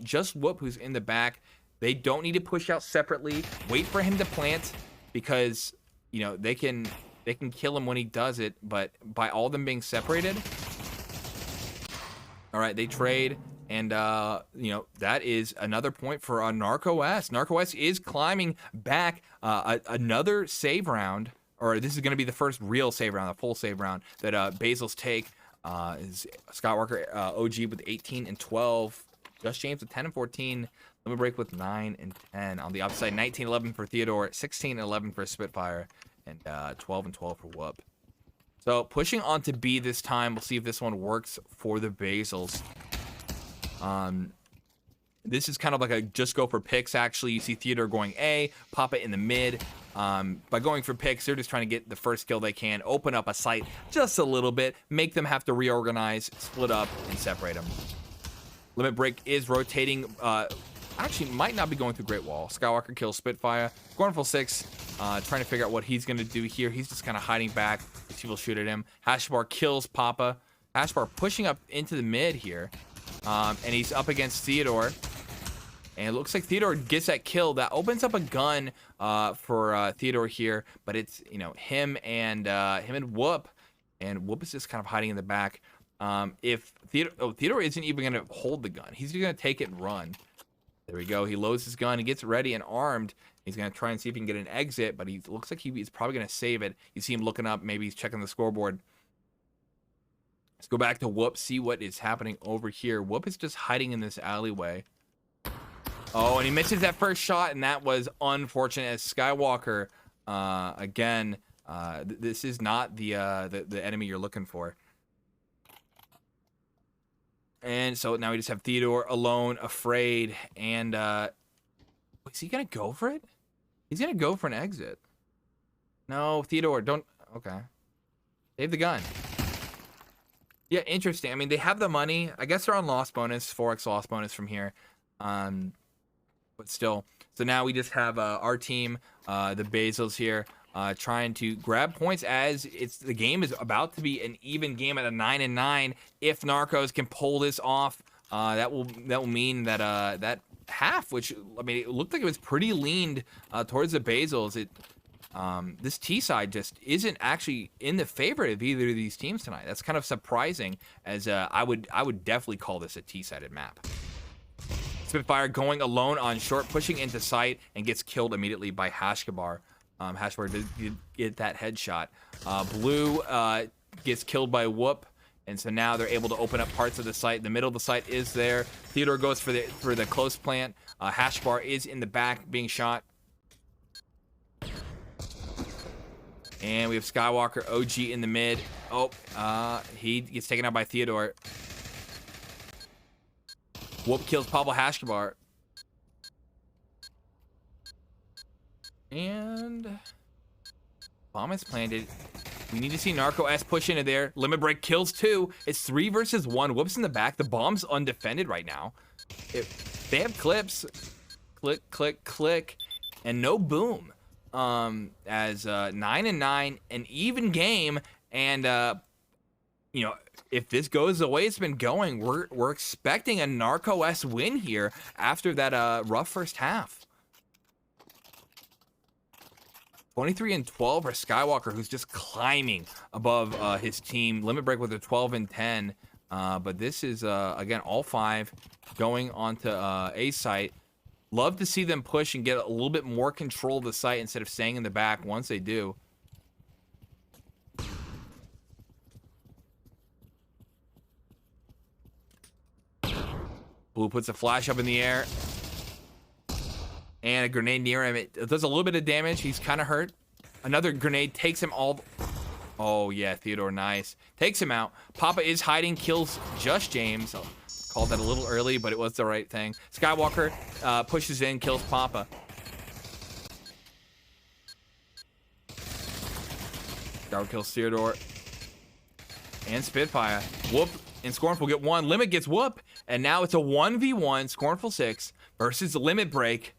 just Whoop who's in the back. They don't need to push out separately. Wait for him to plant because, you know, they can kill him when he does it, but by all them being separated, all right, they trade, and you know, that is another point for NarcoS. NarcoS is climbing back. Another save round, or this is going to be the first real save round, a full save round that Basil's take. Is Scott Walker OG with 18 and 12, Just James with 10 and 14, Limit Break with 9 and 10. On the upside, 19-11 for Theodore, 16-11 for Spitfire, and 12 and 12 for Whoop. So pushing on to B this time. We'll see if this one works for the Basils. This is kind of like a just go for picks, actually. You see Theodore going A, Papa in the mid. By going for picks, they're just trying to get the first kill they can, open up a site just a little bit, make them have to reorganize, split up, and separate them. Limit Break is rotating. Actually, might not be going through Great Wall. Skywalker kills Spitfire. Scornful 6, trying to figure out what he's going to do here. He's just kind of hiding back as people shoot at him. Hashbar kills Papa. Hashbar pushing up into the mid here. And he's up against Theodore. And it looks like Theodore gets that kill. That opens up a gun for Theodore here. But it's, you know, him and Whoop. And Whoop is just kind of hiding in the back. If Theodore isn't even going to hold the gun. He's going to take it and run. There we go. He loads his gun. He gets ready and armed. He's going to try and see if he can get an exit. But he looks like he's probably going to save it. You see him looking up. Maybe he's checking the scoreboard. Let's go back to Whoop, see what is happening over here. Whoop is just hiding in this alleyway. Oh, and he misses that first shot, and that was unfortunate as Skywalker, again, this is not the enemy you're looking for. And so now we just have Theodore alone, afraid, and is he going to go for it? He's going to go for an exit. No, Theodore, don't, okay. Save the gun. Yeah, interesting. I mean, they have the money. I guess they're on loss bonus, 4x loss bonus from here. But still. So now we just have our team, the Basils here, trying to grab points as the game is about to be an even game at a 9-9. If Narcos can pull this off, that will mean that that half, which I mean, it looked like it was pretty leaned towards the Basils. This T side just isn't actually in the favorite of either of these teams tonight. That's kind of surprising, as I would definitely call this a T-sided map. Spitfire going alone on short, pushing into sight, and gets killed immediately by Hashkabar. Hashkabar did get that headshot. Blue gets killed by Whoop, and so now they're able to open up parts of the site. The middle of the site is there. Theodore goes for the close plant. Hashkabar is in the back being shot. And we have Skywalker OG in the mid. Oh, he gets taken out by Theodore. Whoop kills Pablo Hashkabar. And bomb is planted. We need to see NarcoS push into there. Limit Break kills 2. It's 3 versus 1. Whoop's in the back. The bomb's undefended right now. They have clips. Click, click, click. And no boom. As 9-9, an even game, and you know, if this goes the way it's been going, we're expecting a NarcoS win here after that rough first half. 23-12 for Skywalker, who's just climbing above his team. Limit Break with a 12-10, but this is again all 5 going onto A site. Love to see them push and get a little bit more control of the site instead of staying in the back once they do. Blue puts a flash up in the air. And a grenade near him. It does a little bit of damage. He's kind of hurt. Another grenade takes him all... Oh, yeah, Theodore, nice. Takes him out. Papa is hiding, kills Just James. Called that a little early, but it was the right thing. Skywalker pushes in, kills Papa. Skywalker kills Theodore. And Spitfire. Whoop and Scornful get 1. Limit gets Whoop. And now it's a 1v1. Scornful 6 versus Limit Break.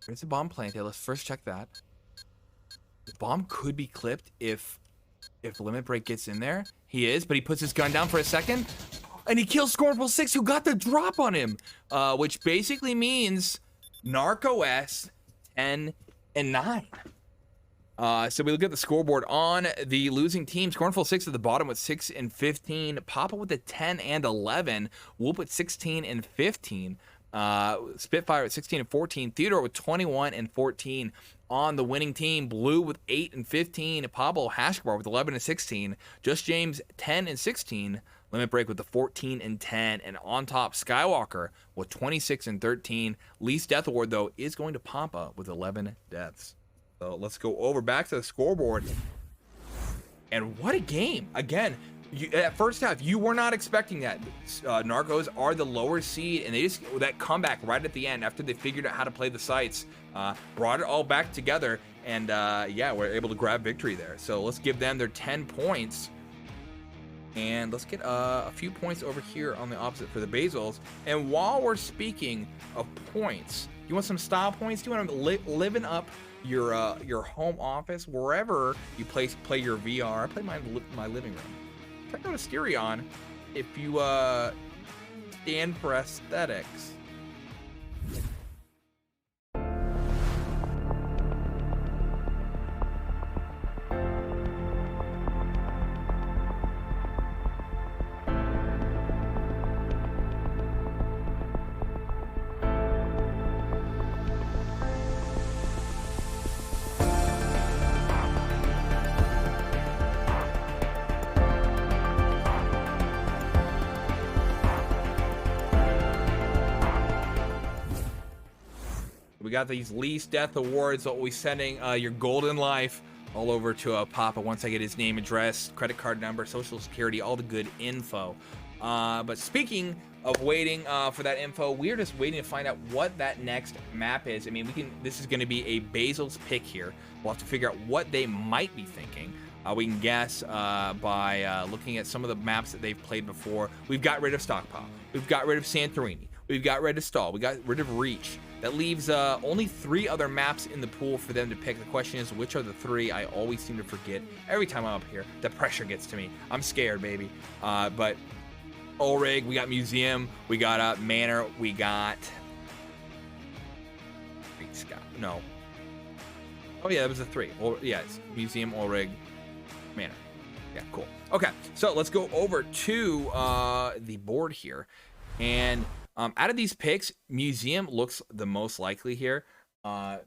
There's a bomb planted. Let's first check that. The bomb could be clipped if Limit Break gets in there. He is, but he puts his gun down for a second. And he kills Scornful 6, who got the drop on him. Which basically means NarcoS 10-9. So we look at the scoreboard on the losing teams. Cornful 6 at the bottom with 6-15. Papa with the 10-11. Whoop with 16-15. Spitfire at 16-14. Theodore with 21-14 on the winning team. Blue with 8-15. Pablo Hashbar with 11-16. Just James 10-16. Limit Break with the 14-10. And on top, Skywalker with 26-13. Least death award, though, is going to Papa with 11 deaths. So let's go over back to the scoreboard. And what a game. Again, at first half, you were not expecting that. Narcos are the lower seed, and they just, that comeback right at the end after they figured out how to play the sites, brought it all back together, and yeah, we're able to grab victory there. So let's give them their 10 points. And let's get a few points over here on the opposite for the Basils. And while we're speaking of points, you want some style points? Do you want to living up your home office, wherever you play your VR? I play my living room. Check out Asterion if you stand for aesthetics. We got these least death awards. So we'll be sending your golden life all over to Papa once I get his name, address, credit card number, social security, all the good info. But speaking of waiting for that info, we're just waiting to find out what that next map is. I mean, this is going to be a Basil's pick here. We'll have to figure out what they might be thinking. We can guess by looking at some of the maps that they've played before. We've got rid of Stockpile. We've got rid of Santorini. We've got rid of Stall. We got rid of Reach. That leaves only 3 other maps in the pool for them to pick. The question is, which are the 3? I always seem to forget. Every time I'm up here, the pressure gets to me. I'm scared, baby. But Ulrig, we got Museum, we got Manor, we got... No. Oh, yeah, that was the 3. Yeah, it's Museum, Ulrig, Manor. Yeah, cool. Okay, so let's go over to the board here. And... out of these picks, Museum looks the most likely here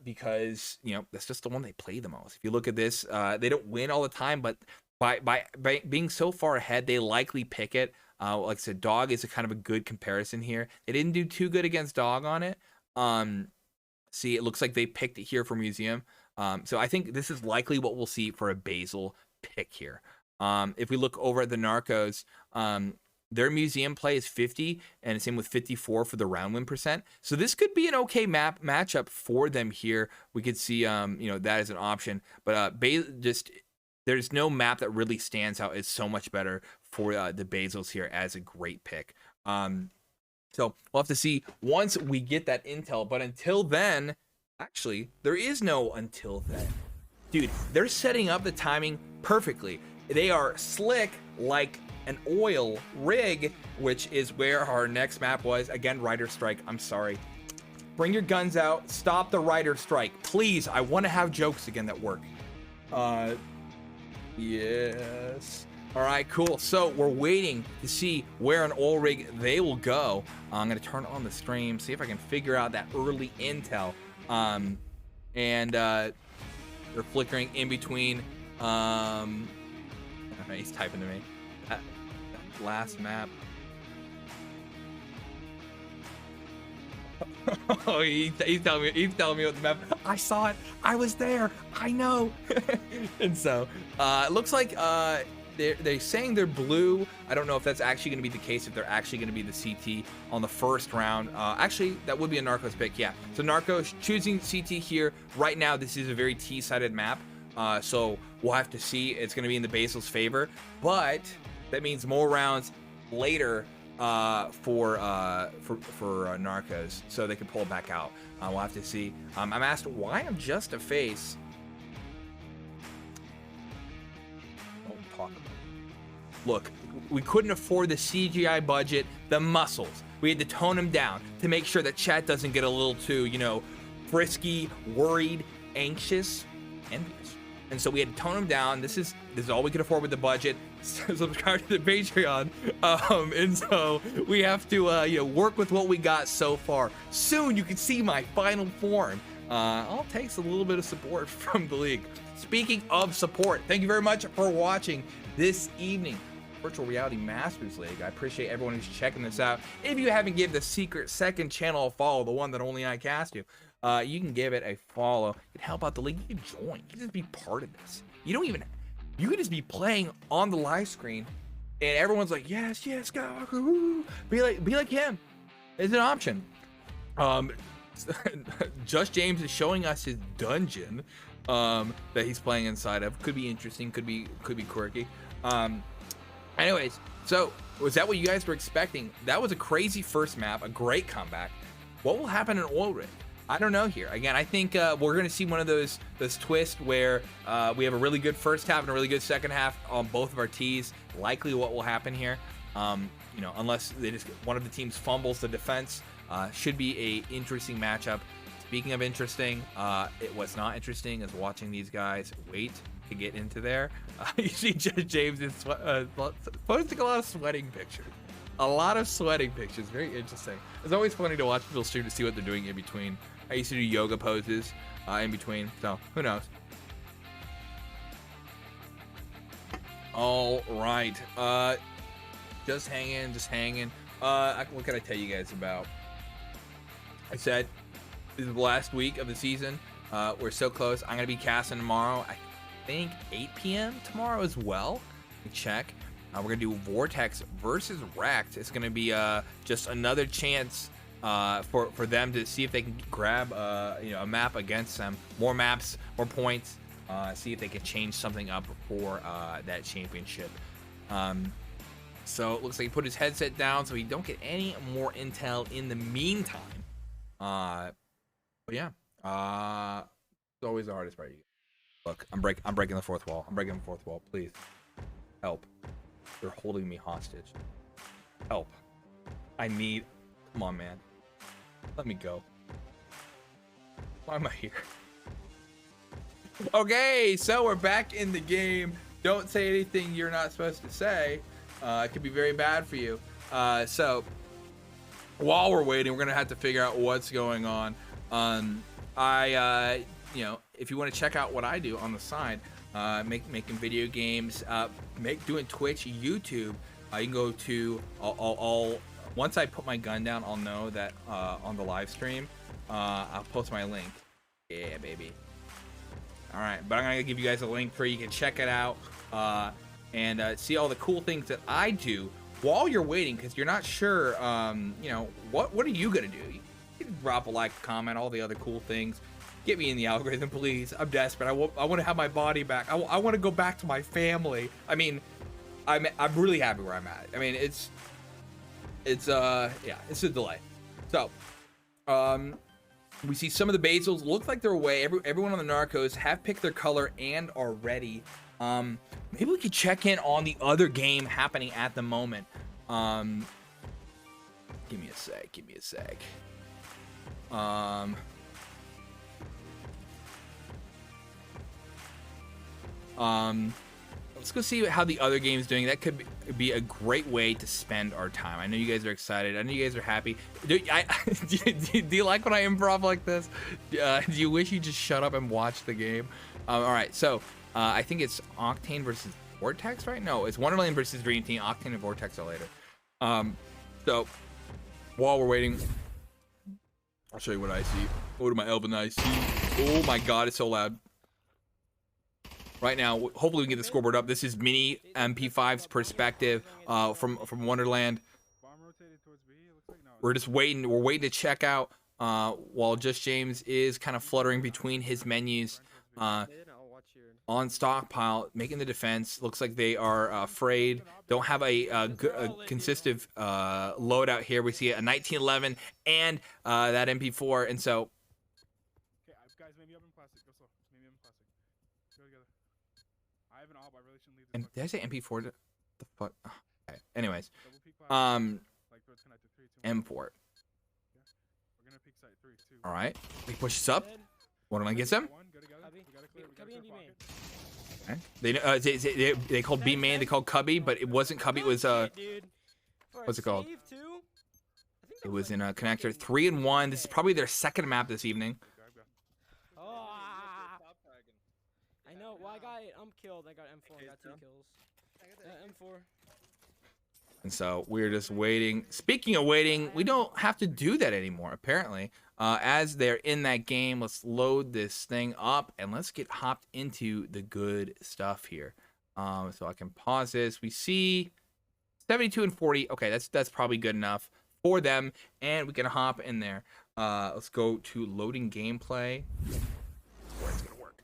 because, you know, that's just the one they play the most. If you look at this, they don't win all the time, but by being so far ahead, they likely pick it. Like I said, Dog is a kind of a good comparison here. They didn't do too good against Dog on it. See, it looks like they picked it here for Museum. So I think this is likely what we'll see for a Basil pick here. If we look over at the Narcos, their Museum play is 50, and same with 54 for the round win percent. So this could be an okay matchup for them here. We could see, you know, that as an option. But there's no map that really stands out. It's so much better for the Basils here as a great pick. So we'll have to see once we get that intel. But until then, actually, there is no until then. Dude, they're setting up the timing perfectly. They are slick like an oil rig, which is where our next map was. Again, Rider Strike. I'm sorry. Bring your guns out. Stop the Rider Strike. Please, I want to have jokes again that work. Yes. All right, cool. So we're waiting to see where an oil rig they will go. I'm going to turn on the stream, see if I can figure out that early intel. They're flickering in between. He's typing to me. That last map. Oh, he's telling me what the map. I saw it. I was there. I know. And so it looks like they're saying they're blue. I don't know if that's actually going to be the case, if they're actually going to be the CT on the first round. Actually, that would be a Narcos pick. Yeah. So Narcos choosing CT here. Right now, this is a very T-sided map. So we'll have to see. It's going to be in the Basil's favor, but that means more rounds later for Narcos, so they can pull it back out. We'll have to see. I'm asked why I'm just a face. Don't talk about it. Look, we couldn't afford the CGI budget, the muscles. We had to tone them down to make sure that chat doesn't get a little too, you know, frisky, worried, anxious, envious. And so we had to tone them down. This is all we could afford with the budget. Subscribe to the Patreon. And so we have to work with what we got so far. Soon you can see my final form. All it takes a little bit of support from the league. Speaking of support, thank you very much for watching this evening Virtual Reality Masters League. I appreciate everyone who's checking this out. If you haven't given the secret second channel a follow, the one that only I cast you, you can give it a follow. It can help out the league. You can join. You can just be part of this. You can just be playing on the live screen, and everyone's like, yes, Skywalker, woo. Be like him. It's an option. Just James is showing us his dungeon that he's playing inside of. Could be interesting. Could be quirky. Anyways, so was that what you guys were expecting? That was a crazy first map, a great comeback. What will happen in Oil Rig? I don't know here. Again, I think we're going to see one of those twists where we have a really good first half and a really good second half on both of our tees. Likely what will happen here, unless one of the teams fumbles the defense, should be a interesting matchup. Speaking of interesting, it was not interesting as watching these guys wait to get into there. You see James is posting a lot of sweating pictures. A lot of sweating pictures. Very interesting. It's always funny to watch people stream to see what they're doing in between. I used to do yoga poses in between, so who knows. All right. Just hanging. What can I tell you guys about? I said this is the last week of the season. We're so close. I'm gonna be casting tomorrow. I think 8 p.m. tomorrow as well. Let me check. We're gonna do Vortex versus Wrecked. It's gonna be just another chance for them to see if they can grab a map against them. More maps, more points. See if they can change something up before that championship. So it looks like he put his headset down so he don't get any more intel in the meantime. But yeah, it's always the hardest part. Look, I'm breaking the fourth wall. I'm breaking the fourth wall. Please help. They're holding me hostage. Help. Come on, man. Let me go. Why am I here? Okay, so we're back in the game. Don't say anything you're not supposed to say. It could be very bad for you. So while we're waiting, we're gonna have to figure out what's going on. If you want to check out what I do on the side, making video games, doing Twitch, YouTube, you can go to once I put my gun down, I'll know that on the live stream, I'll post my link. Yeah, baby. All right, but I'm gonna give you guys a link where you can check it out and see all the cool things that I do while you're waiting, because you're not sure, what are you gonna do? You can drop a like, comment, all the other cool things. Get me in the algorithm, please. I'm desperate. I want to have my body back. I want to go back to my family. I mean, I'm really happy where I'm at. I mean, it's a delay. So, we see some of the basils look like they're away. Everyone on the Narcos have picked their color and are ready. Maybe we could check in on the other game happening at the moment. Give me a sec. Let's go see how the other game's doing. That could be a great way to spend our time. I know you guys are excited. I know you guys are happy. Do you like when I improv like this? Do you wish you just shut up and watch the game? All right, so I think it's Octane versus Vortex, right? No, it's Wonderland versus Dream Team. Octane and Vortex are later. So while we're waiting, I'll show you what I see. What do my elven eyes see? Oh my god, it's so loud. Right now, hopefully we can get the scoreboard up. This is mini MP5's perspective from Wonderland. We're just waiting. We're waiting to check out while Just James is kind of fluttering between his menus on stockpile, making the defense. Looks like they are afraid. Don't have a consistent loadout here. We see a 1911 and that MP4, and so. Guys, maybe up in plastic. Go slow. Maybe up in plastic. Go together. I have an op. I really shouldn't leave this. And did I say MP4? The fuck? Okay. Anyways, M4. M4. We're gonna pick site. 3, 2. All right. He pushes up. Dead. One of them gets him. One, go together. Cubby. We gotta clear. We gotta Cubby clear and B main. Okay. They called B main. They called Cubby, but it wasn't Cubby. It was Good shit, dude. For a what's it called? save, too? I think that It was like in a connector. fucking 3 and 1. This is dead. probably their second map this evening. Oh, I know. Well, I'm killed. I got M4. I got 2 kills. M4. And so we're just waiting. Speaking of waiting, we don't have to do that anymore, apparently. As they're in that game, let's load this thing up and let's get hopped into the good stuff here. So I can pause this. We see 72 and 40. Okay, that's probably good enough for them. And we can hop in there. Let's go to loading gameplay.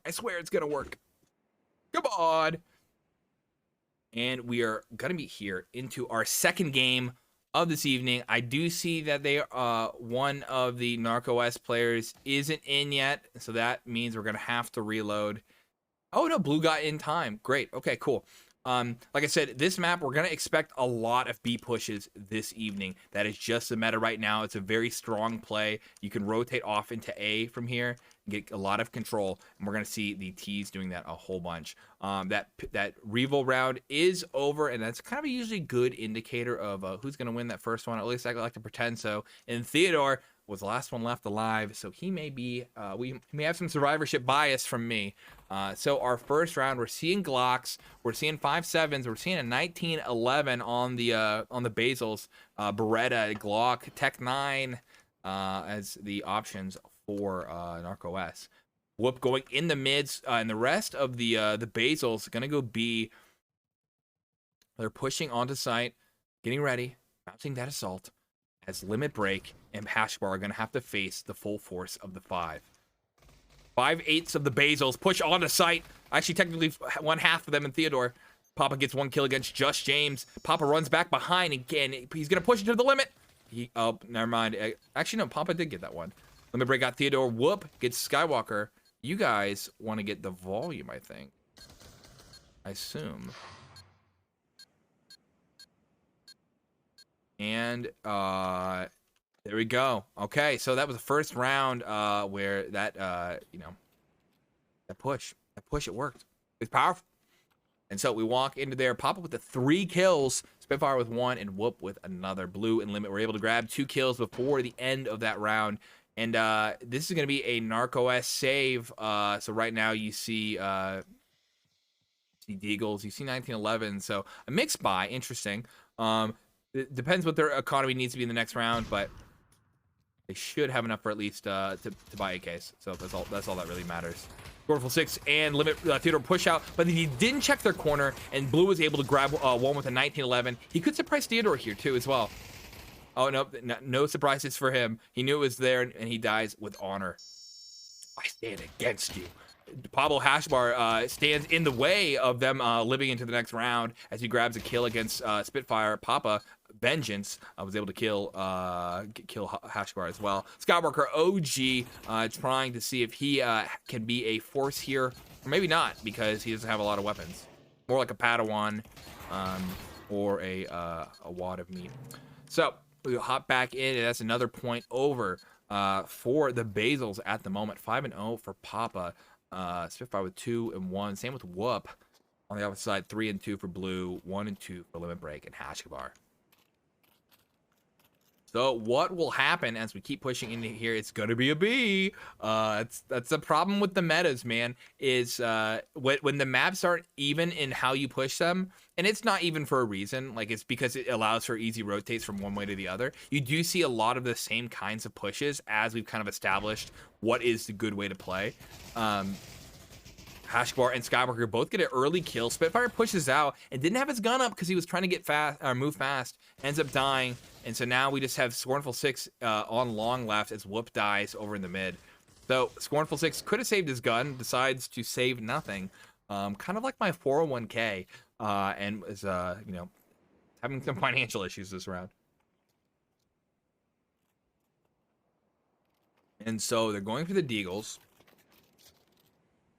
I swear it's gonna work. Come on. And we are going to be here into our second game of this evening. I do see that they one of the NarcoS players isn't in yet. So that means we're going to have to reload. Oh, no, Blue got in time. Great. Okay, cool. Like I said, this map, we're going to expect a lot of B pushes this evening. That is just the meta right now. It's a very strong play. You can rotate off into A from here and get a lot of control. And we're going to see the T's doing that a whole bunch. That Revo round is over, and that's kind of a usually good indicator of who's going to win that first one. At least I like to pretend so. And Theodore was the last one left alive, so he may be, we may have some survivorship bias from me. So our first round, we're seeing Glocks, we're seeing 5.7s, we're seeing a 1911 on the Basils, Beretta, Glock, Tech 9 as the options for NarcoS. Whoop going in the mids, and the rest of the Basils gonna go B. They're pushing onto site, getting ready, bouncing that assault, as Limit Break and Hashbar are going to have to face the full force of the 5. 5/8 of the Basils push onto site. Actually, technically, 1/2 of them in Theodore. Papa gets 1 kill against Just James. Papa runs back behind again. He's going to push it to the limit. Oh, never mind. Actually, no, Papa did get that one. Limit Break got Theodore. Whoop gets Skywalker. You guys want to get the volume, I think. I assume. And there we go. Okay, so that was the first round where that that push it worked. It's powerful. And so we walk into there, Papa with the 3 kills, Spitfire with 1, and Whoop with another. Blue and Limit were able to grab 2 kills before the end of that round. And this is going to be a NarcoS save. So right now you see Deagles, you see 1911. So a mixed buy, interesting. It depends what their economy needs to be in the next round, but they should have enough for at least to buy AKs. So that's all that really matters. Scornful 6 and Limit Theodore push out, but he didn't check their corner, and Blue was able to grab one with a 1911. He could surprise Theodore here too as well. Oh no, no surprises for him. He knew it was there, and he dies with honor. I stand against you. Pablo Hashbar stands in the way of them living into the next round as he grabs a kill against Spitfire. Papa Vengeance was able to kill Hashbar as well. Skywalker OG trying to see if he can be a force here, or maybe not, because he doesn't have a lot of weapons. More like a Padawan or a wad of meat. So we'll hop back in, and that's another point over for the Basils at the moment. 5-0 for Papa. Spitfire with 2 and 1. Same with Whoop on the opposite side. 3 and 2 for Blue. 1 and 2 for Limit Break and Hashbar. So what will happen as we keep pushing into here? It's going to be a B. That's the problem with the metas, man, is when the maps aren't even in how you push them, and it's not even for a reason, like it's because it allows for easy rotates from one way to the other. You do see a lot of the same kinds of pushes as we've kind of established what is the good way to play. Hashbar and Skywalker both get an early kill. Spitfire pushes out and didn't have his gun up because he was trying to get fast or move fast. Ends up dying, and so now we just have Scornful 6 on long left as Whoop dies over in the mid. So Scornful 6 could have saved his gun, decides to save nothing, kind of like my 401k, and is having some financial issues this round. And so they're going for the Deagles.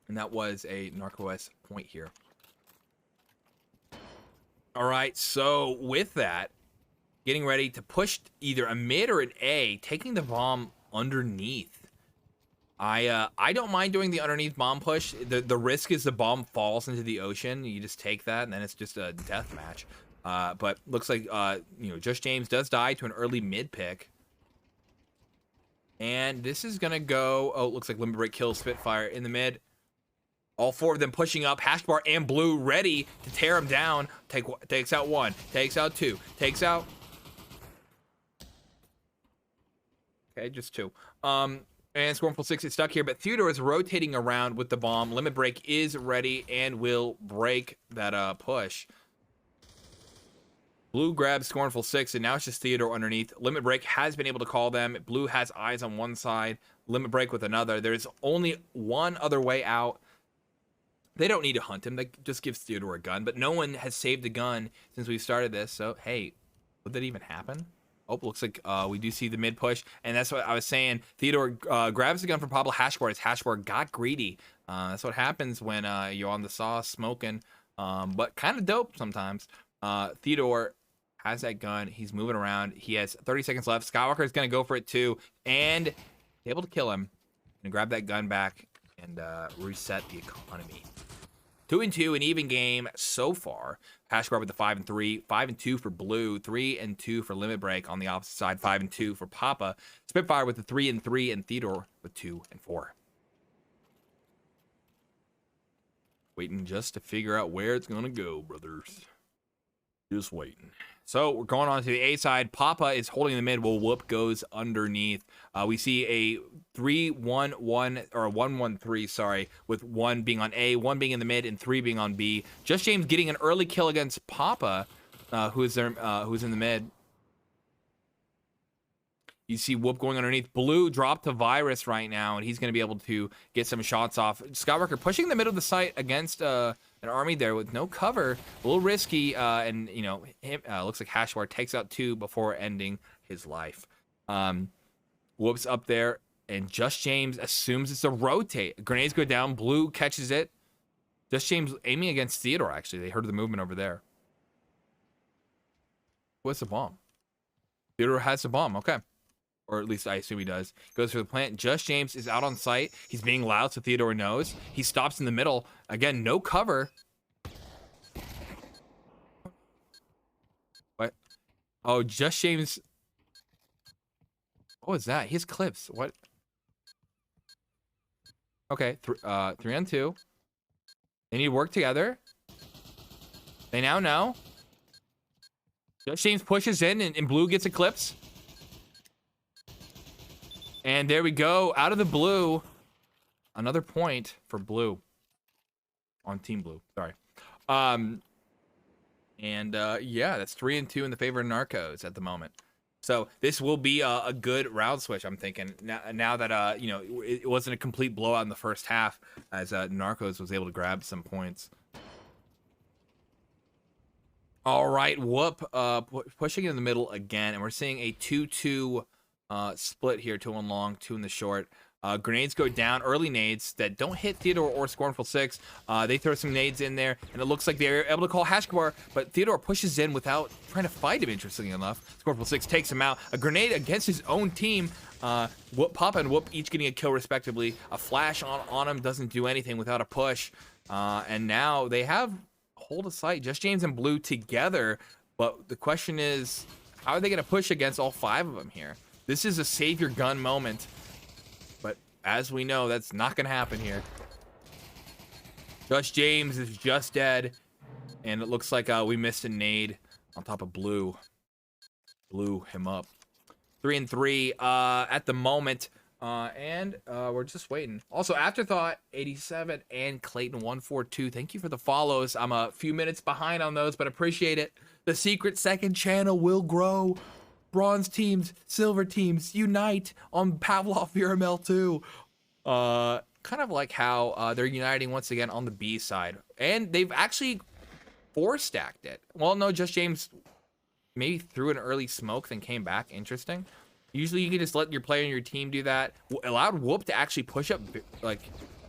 And that was a NarcoS point here. All right, so with that, getting ready to push either a mid or an A, taking the bomb underneath. I don't mind doing the underneath bomb push. The risk is the bomb falls into the ocean. You just take that, and then it's just a death match. But looks like Just James does die to an early mid pick. And this is gonna go. Oh, it looks like Limit Break kills Spitfire in the mid. All four of them pushing up. Hashbar and Blue ready to tear him down. Takes out one. Takes out two. Takes out. Okay, just two. And Scornful 6 is stuck here, but Theodore is rotating around with the bomb. Limit Break is ready and will break that push. Blue grabs Scornful 6, and now it's just Theodore underneath. Limit Break has been able to call them. Blue has eyes on one side, Limit Break with another. There's only one other way out. They don't need to hunt him. They just gives Theodore a gun, but no one has saved a gun since we started this. So, hey, would that even happen? Oh, looks like we do see the mid push, and that's what I was saying. Theodore grabs the gun from Pablo Hashbar. His Hashbar got greedy. That's what happens when you're on the sauce smoking, but kind of dope sometimes. Theodore has that gun. He's moving around. He has 30 seconds left. Skywalker is going to go for it too, and able to kill him and grab that gun back and reset the economy. 2-2, an even game so far. Hashbar with the 5-3, 5-2 for Blue, 3-2 for Limit Break on the opposite side, 5-2 for Papa. Spitfire with the 3-3, and Theodore with 2-4. Waiting just to figure out where it's gonna go, brothers. Just waiting. So we're going on to the A side. Papa is holding the mid while Whoop goes underneath. We see a 3-1-1 or a 1-1-3, sorry, with 1 being on A, 1 being in the mid, and 3 being on B. Just James getting an early kill against Papa, who's in the mid. You see Whoop going underneath. Blue dropped to Virus right now, and he's going to be able to get some shots off. Skywalker pushing the middle of the site against an army there with no cover. A little risky, and, looks like Hashbar takes out 2 before ending his life. Whoop's up there, and Just James assumes it's a rotate. Grenades go down. Blue catches it. Just James aiming against Theodore, actually. They heard the movement over there. What's the bomb? Theodore has the bomb. Okay. Or at least I assume he does. Goes for the plant. Just James is out on site. He's being loud, so Theodore knows. He stops in the middle. Again, no cover. What? Oh, Just James. What was that? He has clips. What? Okay, 3-on-2. They need to work together. They now know. Just James pushes in, and Blue gets eclipse. And there we go. Out of the blue. Another point for Blue. On Team Blue. Sorry. Yeah, that's 3-2 in the favor of Narcos at the moment. So this will be a good round switch, I'm thinking. Now that, it wasn't a complete blowout in the first half, as Narcos was able to grab some points. All right, Whoop pushing in the middle again, and we're seeing a 2-2 split here, 2 on long, 2 in the short. Grenades go down, early nades that don't hit Theodore or Scornful 6. They throw some nades in there, and it looks like they're able to call Hashbar, but Theodore pushes in without trying to fight him, interestingly enough. Scornful 6 takes him out. A grenade against his own team. Whoop, Papa and Whoop each getting a kill respectively. A flash on him doesn't do anything without a push. And now they have hold of sight. Just James and Blue together, but the question is, how are they going to push against all 5 of them here? This is a save your gun moment, but as we know, that's not going to happen here. Just James is just dead, and it looks like we missed a nade on top of Blue. Blew him up. 3-3 at the moment, and we're just waiting. Also, Afterthought 87 and Clayton 142. Thank you for the follows. I'm a few minutes behind on those, but appreciate it. The secret second channel will grow. Bronze teams, silver teams, unite on Pavlov VRML 2. Kind of like how they're uniting once again on the B side. And they've actually 4-stacked it. Well, no, Just James maybe threw an early smoke, then came back. Interesting. Usually you can just let your player in your team do that. Allowed Whoop to actually push up like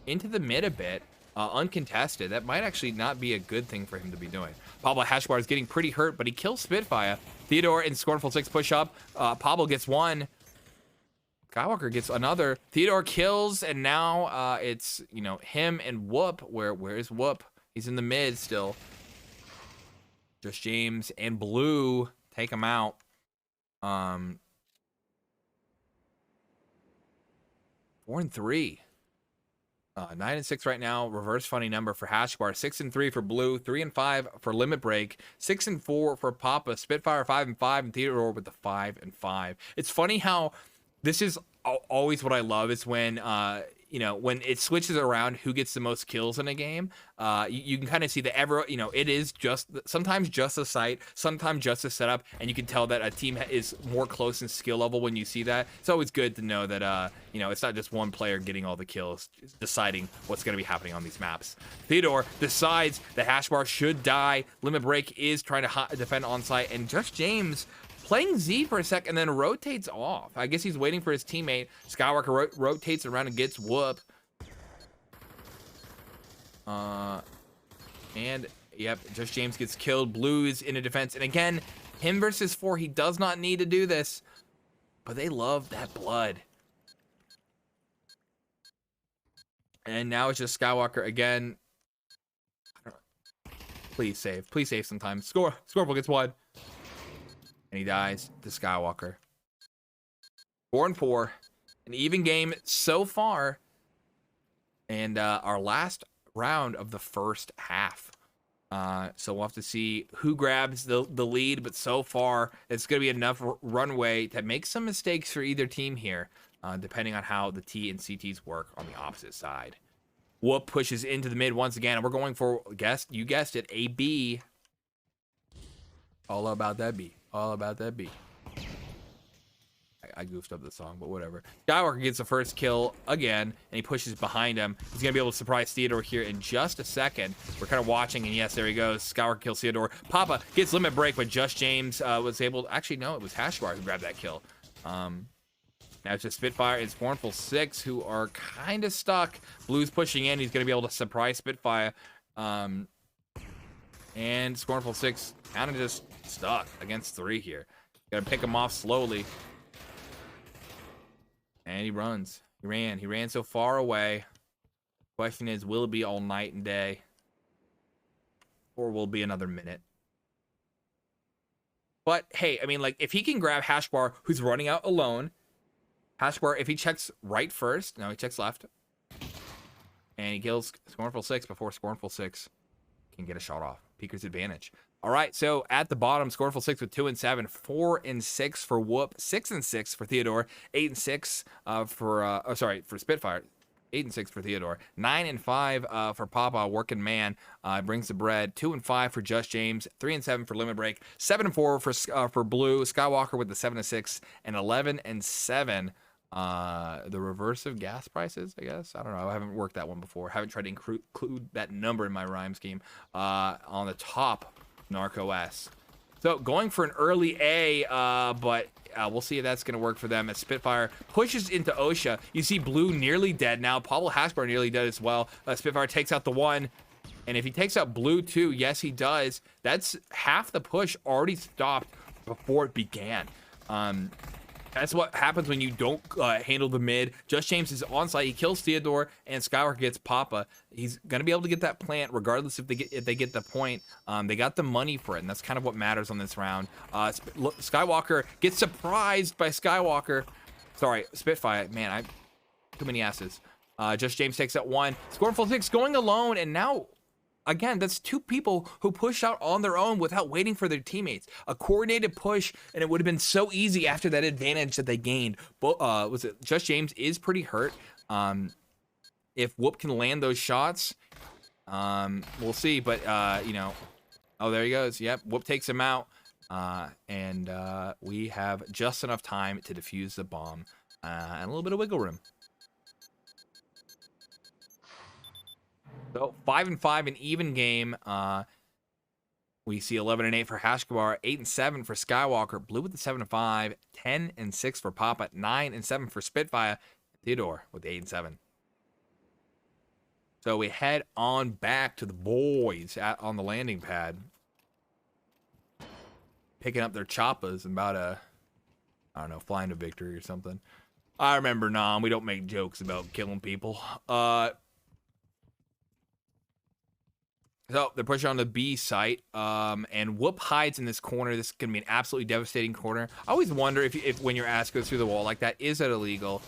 into the mid a bit. Uncontested. That might actually not be a good thing for him to be doing. Pablo Hashbar is getting pretty hurt, but he kills Spitfire. Theodore and Scornful 6 push up. Pablo gets 1. Skywalker gets another. Theodore kills, and now it's, you know, him and Whoop. Where's Whoop? He's in the mid still. Just James and Blue take him out. 4-3. 9-6 right now. Reverse funny number for Hashbar. 6-3 for Blue. 3-5 for Limit Break. 6-4 for Papa. Spitfire 5-5, and Theodore with the 5-5. It's funny how this is always what I love is when you know, when it switches around who gets the most kills in a game. You can kind of see that you know, it is just sometimes just a sight, sometimes just a setup, and you can tell that a team is more close in skill level when you see that. It's always good to know that you know, it's not just one player getting all the kills, deciding what's going to be happening on these maps. Theodore decides the Hashbar should die. Limit Break is trying to defend on site, and Just James playing Z for a sec and then rotates off. I guess he's waiting for his teammate. Skywalker rotates around and gets Whoop. And yep, Just James gets killed. Blue is in a defense. And again, him versus 4. He does not need to do this, but they love that blood. And now it's just Skywalker again. Please save. Please save sometimes. Scorpion gets one. And he dies to Skywalker. 4-4. An even game so far. And our last round of the first half. So we'll have to see who grabs the lead. But so far, it's going to be enough runway to make some mistakes for either team here. Depending on how the T and CTs work on the opposite side. Whoop pushes into the mid once again. And we're going for, you guessed it, a B. All about that B. All about that B. I goofed up the song, but whatever. Skywalker gets the first kill again, and he pushes behind him. He's going to be able to surprise Theodore here in just a second. We're kind of watching, and yes, there he goes. Skywalker kills Theodore. Papa gets Limit Break, but Just James was able to... Actually, no, it was Hashbar who grabbed that kill. Now it's just Spitfire and Scornful 6 who are kind of stuck. Blue's pushing in. He's going to be able to surprise Spitfire. And Scornful 6 kind of just stuck against 3 here. Got to pick him off slowly. And he runs. He ran so far away. Question is, will it be all night and day? Or will it be another minute? But, hey, I mean, like, if he can grab Hashbar, who's running out alone. Hashbar, if he checks right first. No, he checks left. And he kills Scornful 6 before Scornful 6 can get a shot off. Peeker's advantage. All right, so at the bottom, Scornful 6 with 2-7, 4-6 for Whoop, 6-6 for Theodore, 8-6 for Spitfire, 8-6 for Theodore, 9-5 for Papa, working man, brings the bread, 2-5 for Just James, 3-7 for Limit Break, 7-4 for Blue, Skywalker with the 7-6, and 11-7. The reverse of gas prices, I guess. I don't know. I haven't worked that one before. Haven't tried to include that number in my rhyme scheme. On the top, Narco S. So going for an early A, but we'll see if that's going to work for them as Spitfire pushes into OSHA. You see Blue nearly dead now. Pablo Hashbar nearly dead as well. Spitfire takes out the 1. And if he takes out Blue too, yes, he does. That's half the push already stopped before it began. That's what happens when you don't handle the mid. Just James is on site. He kills Theodore, and Skywalker gets Papa. He's going to be able to get that plant regardless if they get the point. They got the money for it, and that's kind of what matters on this round. Skywalker gets surprised by Spitfire. Man, too many asses. Just James takes that 1. Scornful 6 going alone, and now... Again, that's 2 people who push out on their own without waiting for their teammates. A coordinated push, and it would have been so easy after that advantage that they gained. But Just James is pretty hurt. If Whoop can land those shots, we'll see. But you know, oh, there he goes. Yep, Whoop takes him out, and we have just enough time to defuse the bomb and a little bit of wiggle room. So 5-5, an even game. We see 11-8 for Hashbar, 8-7 for Skywalker, Blue with the 7-5, 10-6 for Papa, 9-7 for Spitfire, Theodore with the 8-7. So we head on back to the boys on the landing pad, picking up their choppas and about I don't know, flying to victory or something. I remember, Nom. We don't make jokes about killing people. So they're pushing on the B site, and Whoop hides in this corner. This is gonna be an absolutely devastating corner. I always wonder if when your ass goes through the wall like that, is that illegal?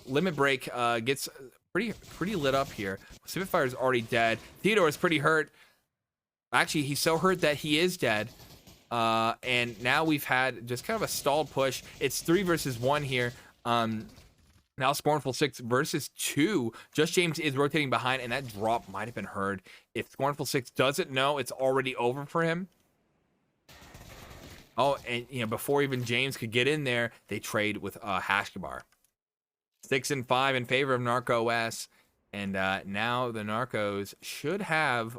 Limit Break gets pretty lit up here. Spitfire's already dead. Theodore's pretty hurt. Actually, he's so hurt that he is dead. And now we've had just kind of a stalled push. It's 3 versus 1 here. Now Scornful 6 versus 2. Just James is rotating behind, and that drop might have been heard. If Scornful 6 doesn't know, it's already over for him. Oh, and you know, before even James could get in there, they trade with Hashkabar. 6 and 5 in favor of Narco S. And now the Narcos should have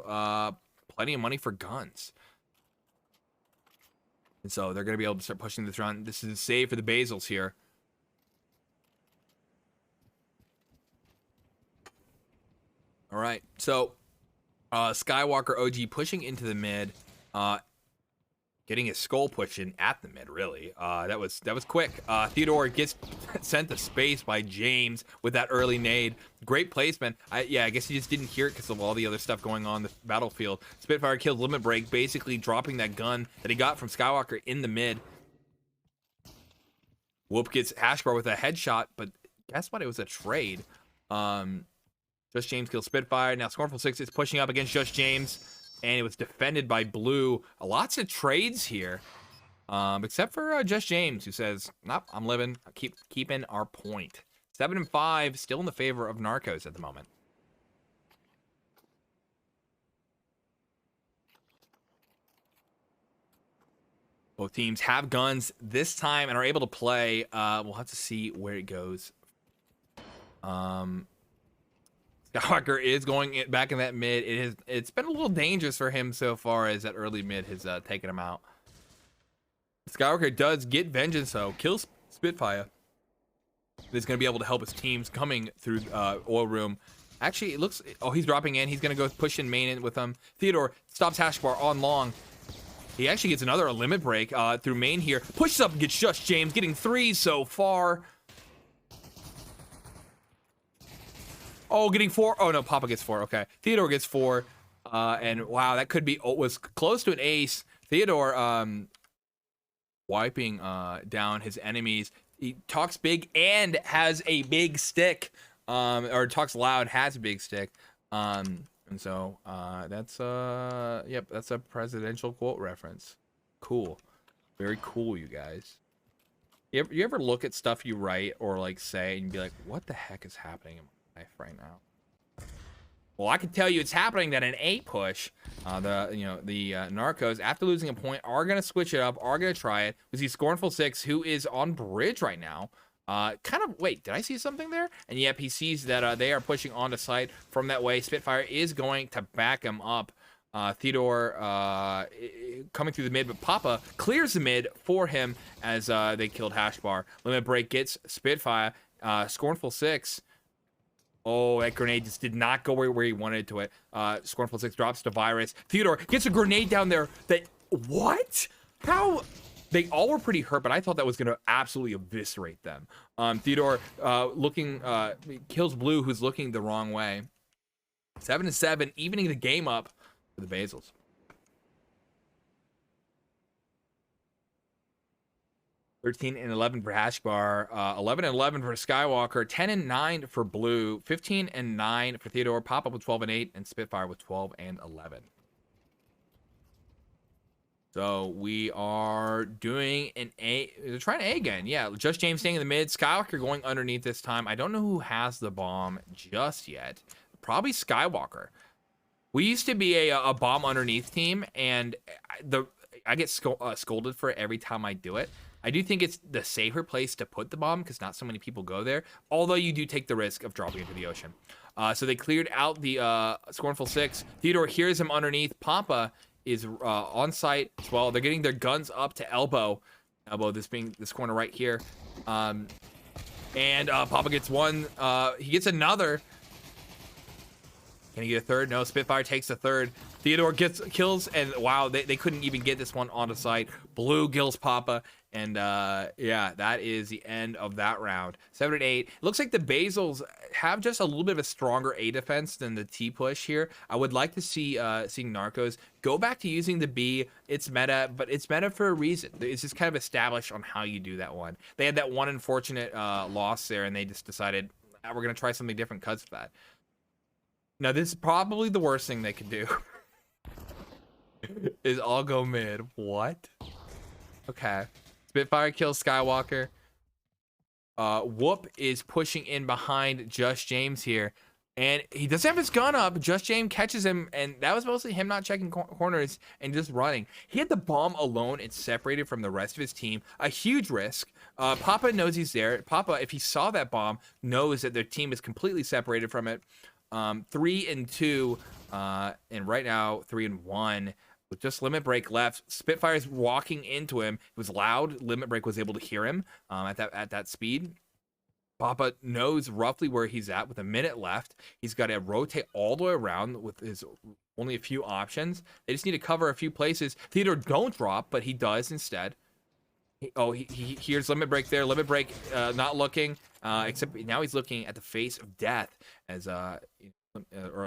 plenty of money for guns. And so they're going to be able to start pushing this run. This is a save for the Basils here. All right, so Skywalker OG pushing into the mid, getting his skull pushed in at the mid. Really, that was quick. Theodore gets sent to space by James with that early nade. Great placement. I guess he just didn't hear it because of all the other stuff going on the battlefield. Spitfire kills Limit Break, basically dropping that gun that he got from Skywalker in the mid. Whoop gets Hashbar with a headshot, but guess what? It was a trade. Just James kills Spitfire. Now Scornful 6 is pushing up against Just James, and it was defended by Blue. Lots of trades here, except for Just James, who says, "Nope, I'm living. Keeping our point." 7 and 5, still in the favor of Narcos at the moment. Both teams have guns this time and are able to play. We'll have to see where it goes. Skywalker is going back in that mid. It's been a little dangerous for him so far, as that early mid has taken him out. Skywalker does get vengeance though, kills Spitfire. He's going to be able to help his teams coming through oil room. Actually, it looks, oh, he's dropping in. He's going to go push in main in with him. Theodore stops Hashbar on long. He actually gets another limit break through main here. Pushes up and gets Just James, getting 3 so far. Oh, getting 4. Oh, no, Papa gets 4. Okay. Theodore gets 4. And wow, that could be, was close to an ace. Theodore wiping down his enemies. He talks big and has a big stick. Or talks loud, has a big stick. And so that's yep, that's a presidential quote reference. Cool. Very cool, you guys. You ever look at stuff you write or like say and be like, what the heck is happening in my life right now? Well, I can tell you it's happening that an 8 push, the Narcos, after losing a point, are gonna switch it up, are gonna try it. We see Scornful 6, who is on bridge right now. Wait, did I see something there? And yep, he sees that they are pushing onto site from that way. Spitfire is going to back him up. Theodore coming through the mid, but Papa clears the mid for him as they killed Hashbar. Limit Break gets Spitfire. Scornful 6. Oh, that grenade just did not go where he wanted to it. Scornful 6 drops to Virus. Theodore gets a grenade down there that, what? How? They all were pretty hurt, but I thought that was going to absolutely eviscerate them. Theodore kills Blue, who's looking the wrong way. 7 and 7, evening the game up for the Basils. 13 and 11 for Hashbar, 11 and 11 for Skywalker, 10 and 9 for Blue, 15 and 9 for Theodore, Pop-Up with 12 and 8, and Spitfire with 12 and 11. So we are doing an A. They're trying A again. Yeah, Just James staying in the mid. Skywalker going underneath this time. I don't know who has the bomb just yet. Probably Skywalker. We used to be a bomb underneath team, and I get scolded for it every time I do it. I do think it's the safer place to put the bomb because not so many people go there, although you do take the risk of dropping into the ocean. So they cleared out the Scornful 6. Theodore hears him underneath. Papa is on site as well. They're getting their guns up to elbow. Elbow, this being this corner right here. And Papa gets one. He gets another. Can he get a third? No, Spitfire takes the third. Theodore kills, and wow, they couldn't even get this one onto site. Blue kills Papa, And yeah, that is the end of that round. 7 and 8. It looks like the Basils have just a little bit of a stronger A defense than the T push here. I would like to see seeing Narcos go back to using the B. It's meta, but it's meta for a reason. It's just kind of established on how you do that one. They had that one unfortunate loss there, and they just decided, we're going to try something different because of that. Now, this is probably the worst thing they could do. Is all go mid. What? Okay. Spitfire kills Skywalker. Whoop is pushing in behind Just James here. And he doesn't have his gun up. Just James catches him, and that was mostly him not checking corners and just running. He had the bomb alone and separated from the rest of his team. A huge risk. Papa knows he's there. Papa, if he saw that bomb, knows that their team is completely separated from it. 3 and 2, and right now 3 and 1. With just Limit Break left, Spitfire's walking into him. It was loud. Limit Break was able to hear him at that speed. Papa knows roughly where he's at with a minute left. He's got to rotate all the way around with his only a few options. They just need to cover a few places. Theodore don't drop, but he does instead. He hears Limit Break there. Limit Break not looking, except now he's looking at the face of death as or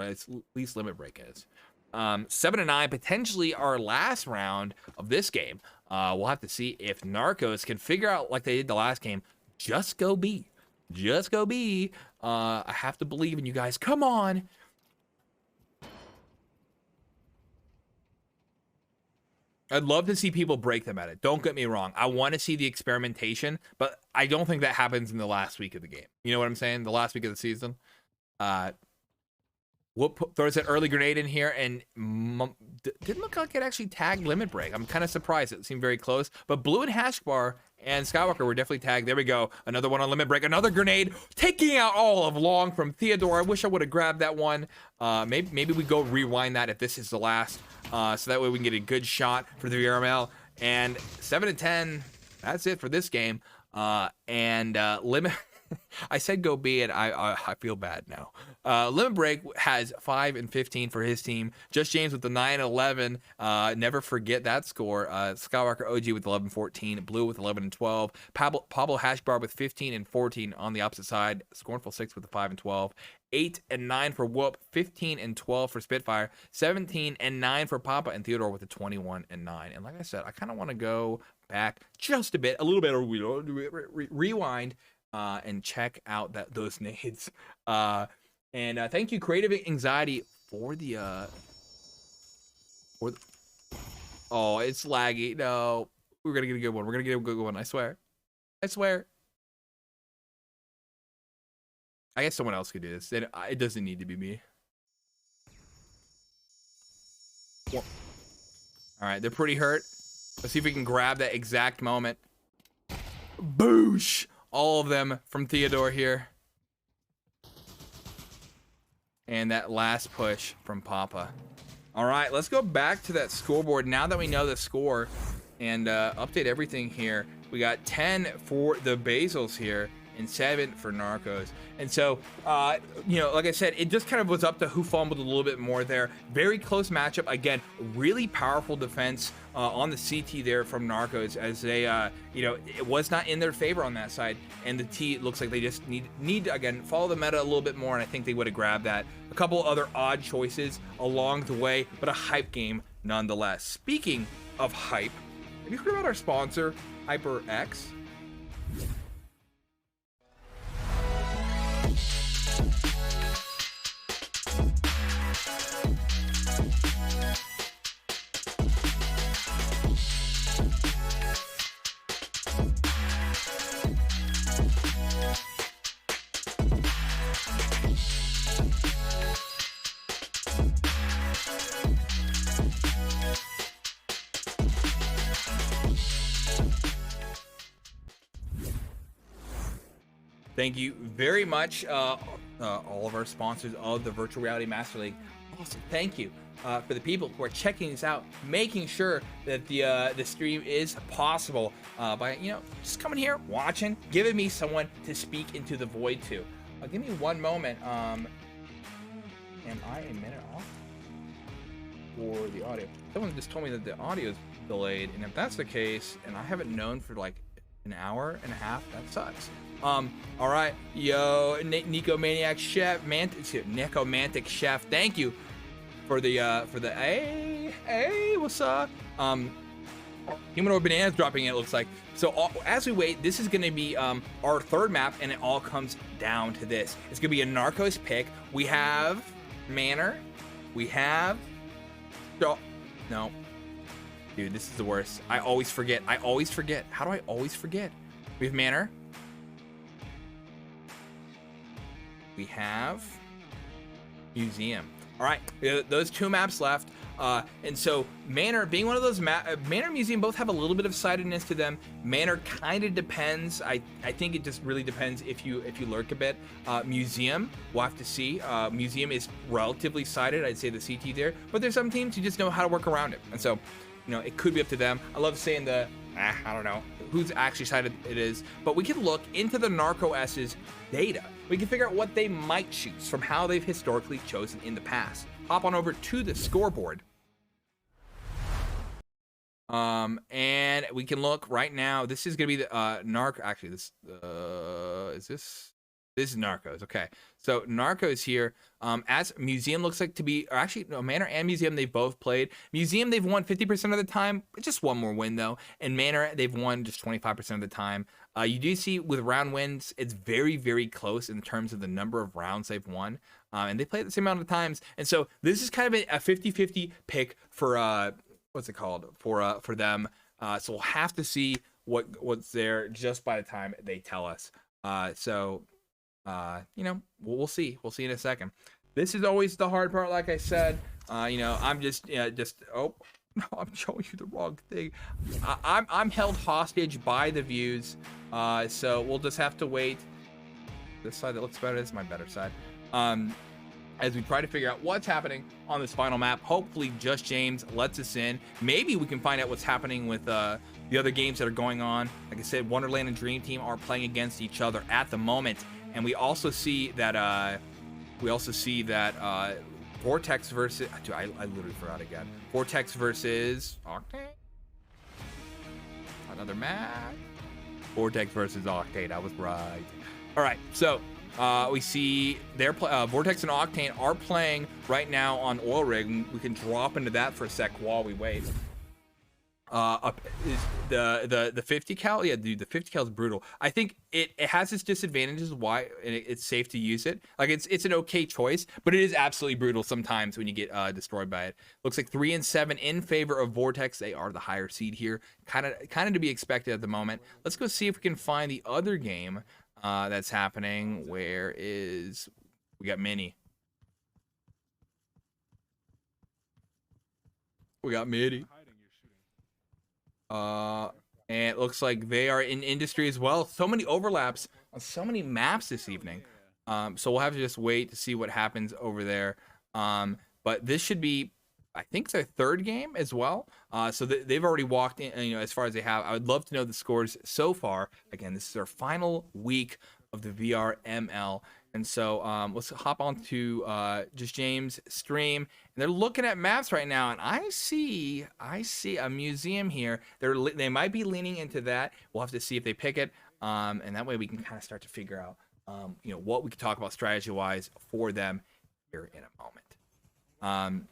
at least Limit Break is. 7 and 9, potentially our last round of this game. We'll have to see if Narcos can figure out, like they did the last game, just go B. Just go B. I have to believe in you guys. Come on. I'd love to see people break them at it. Don't get me wrong. I want to see the experimentation, but I don't think that happens in the last week of the game. You know what I'm saying? The last week of the season. Whoop throws an early grenade in here, and didn't look like it actually tagged Limit Break. I'm kind of surprised. It seemed very close. But Blue and Hashbar and Skywalker were definitely tagged. There we go. Another one on Limit Break. Another grenade. Taking out all of Long from Theodore. I wish I would have grabbed that one. Maybe we go rewind that if this is the last. So that way we can get a good shot for the VRML. And 7 and 10. That's it for this game. Limit... I said go B, and I feel bad now. Limit Break has 5 and 15 for his team. Just James with the 9-11. Never forget that score. Skywalker OG with 11-14. Blue with 11 and 12. Pablo Hashbar with 15 and 14 on the opposite side. Scornful 6 with the 5 and 12. 8 and 9 for Whoop. 15 and 12 for Spitfire. 17 and 9 for Papa, and Theodore with a 21 and 9. And like I said, I kind of want to go back just a bit, a little bit, or rewind. And check out those nades. Thank you, Creative Anxiety, for the oh, it's laggy. No, we're gonna get a good one. We're gonna get a good one. I swear. I swear. I guess someone else could do this. It doesn't need to be me. All right, they're pretty hurt. Let's see if we can grab that exact moment. Boosh! All of them from Theodore here. And that last push from Papa. All right, let's go back to that scoreboard now that we know the score and update everything here. We got 10 for the Basils here and 7 for Narcos. And so, like I said, it just kind of was up to who fumbled a little bit more there. Very close matchup. Again, really powerful defense on the CT there from Narcos, as they, it was not in their favor on that side. And the T, it looks like they just need to, again, follow the meta a little bit more, and I think they would have grabbed that. A couple other odd choices along the way, but a hype game nonetheless. Speaking of hype, have you heard about our sponsor, HyperX? Thank you very much, all of our sponsors of the Virtual Reality Master League. Awesome. Thank you for the people who are checking this out, making sure that the stream is possible by just coming here, watching, giving me someone to speak into the void to. Give me one moment. Am I a minute off for the audio? Someone just told me that the audio is delayed. And if that's the case, and I haven't known for like an hour and a half, that sucks. All right, yo, Nico Maniac Chef, Nico Mantic Chef, thank you for the hey, what's up? Humanoid Bananas dropping in, it looks like. So as we wait, this is going to be our third map, and it all comes down to this. It's going to be a Narcos pick. We have Manor. We have... No. Dude, this is the worst. I always forget. How do I always forget? We have Manor. We have Museum. All right, those two maps left. And so Manor, being one of those Manor and Museum both have a little bit of sidedness to them. Manor kind of depends. I think it just really depends if you lurk a bit. Museum, we'll have to see. Museum is relatively sided. I'd say the CT there, but there's some teams who just know how to work around it. And so, you know, it could be up to them. I love saying I don't know who's actually sided it is, but we can look into the Narco S's data. We can figure out what they might choose from how they've historically chosen in the past. Hop on over to the scoreboard. And we can look right now. This is gonna be the Narco. Actually, this is Narcos. Okay, so Narcos here. As Museum looks like to be, or actually no, Manor and Museum, they've both played. Museum, they've won 50% of the time, just one more win though. And Manor, they've won just 25% of the time. You do see with round wins, it's very, very close in terms of the number of rounds they've won. And they play it the same amount of times. And so this is kind of a 50-50 pick for what's it called, for them. So we'll have to see what's there just by the time they tell us. You know, we'll see. We'll see in a second. This is always the hard part, like I said. You know, I'm just oh no, I'm showing you the wrong thing. I'm held hostage by the views. So we'll just have to wait. This side that looks better is my better side. As we try to figure out what's happening on this final map. Hopefully Just James lets us in. Maybe we can find out what's happening with the other games that are going on. Like I said, Wonderland and Dream Team are playing against each other at the moment. And we also see that Vortex versus I literally forgot again. Vortex versus Octane. Another map. Vortex versus Octane. I was right. All right, so we see their Vortex and Octane are playing right now on Oil Rig. We can drop into that for a sec while we wait. Up is the 50 cal. Yeah, dude, the 50 cal is brutal. I think it has its disadvantages. Why it's safe to use it. Like it's an okay choice, but it is absolutely brutal sometimes when you get destroyed by it. Looks like 3 and 7 in favor of Vortex. They are the higher seed here. Kind of to be expected at the moment. Let's go see if we can find the other game that's happening. Where is we got Mini? We got Mini. And it looks like they are in industry as well. So many overlaps on so many maps this evening. So we'll have to just wait to see what happens over there. But this should be, I think, their third game as well. So they've already walked in, you know, as far as they have. I would love to know the scores so far. Again, this is our final week of the VRML. And so let's hop on to Just James stream. And they're looking at maps right now, and I see a museum here. They might be leaning into that. We'll have to see if they pick it, and that way we can kind of start to figure out, you know, what we can talk about strategy-wise for them here in a moment.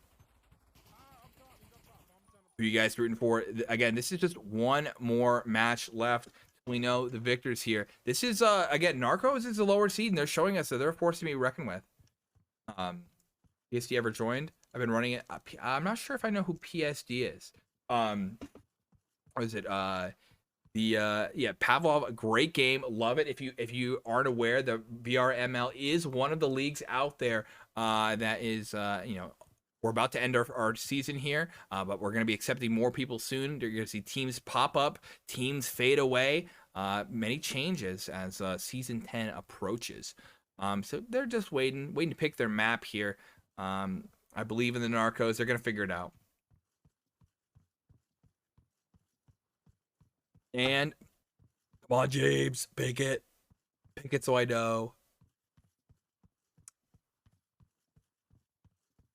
Who are you guys rooting for? Again, this is just one more match left. We know the victors here. This is again, Narcos is a lower seed, and they're showing us that they're a force to be reckoned with. PSD ever joined? I've been running it. I'm not sure if I know who PSD is. Or is it yeah, Pavlov, a great game, love it. If you aren't aware, the VRML is one of the leagues out there that is you know, we're about to end our season here, but we're going to be accepting more people soon. You're going to see teams pop up, teams fade away, many changes as season 10 approaches. So they're just waiting to pick their map here. I believe in the Narcos. They're going to figure it out. And come on, James, pick it. Pick it so I know.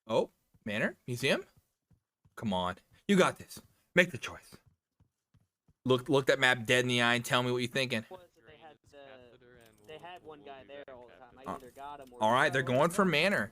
Oh, Manor? Museum? Come on. You got this. Make the choice. Look that map dead in the eye and tell me what you're thinking. They had one guy there all the time. I either got him or All right, they're going for Manor.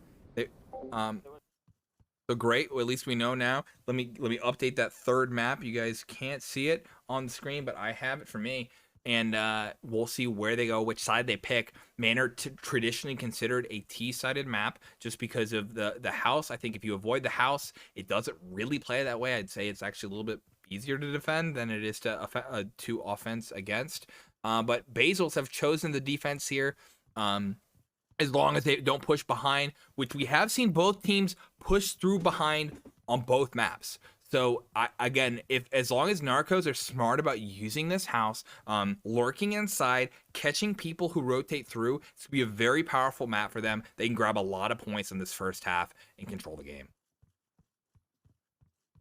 So great. Well, at least we know now. Let me update that third map. You guys can't see it on the screen, but I have it for me. And we'll see where they go, which side they pick. Manor traditionally considered a T-sided map just because of the house. I think if you avoid the house, it doesn't really play that way. I'd say it's actually a little bit easier to defend than it is to offense against. But Basils have chosen the defense here. As long as they don't push behind, which we have seen both teams push through behind on both maps. So again, as long as Narcos are smart about using this house, lurking inside, catching people who rotate through, it's gonna be a very powerful map for them. They can grab a lot of points in this first half and control the game.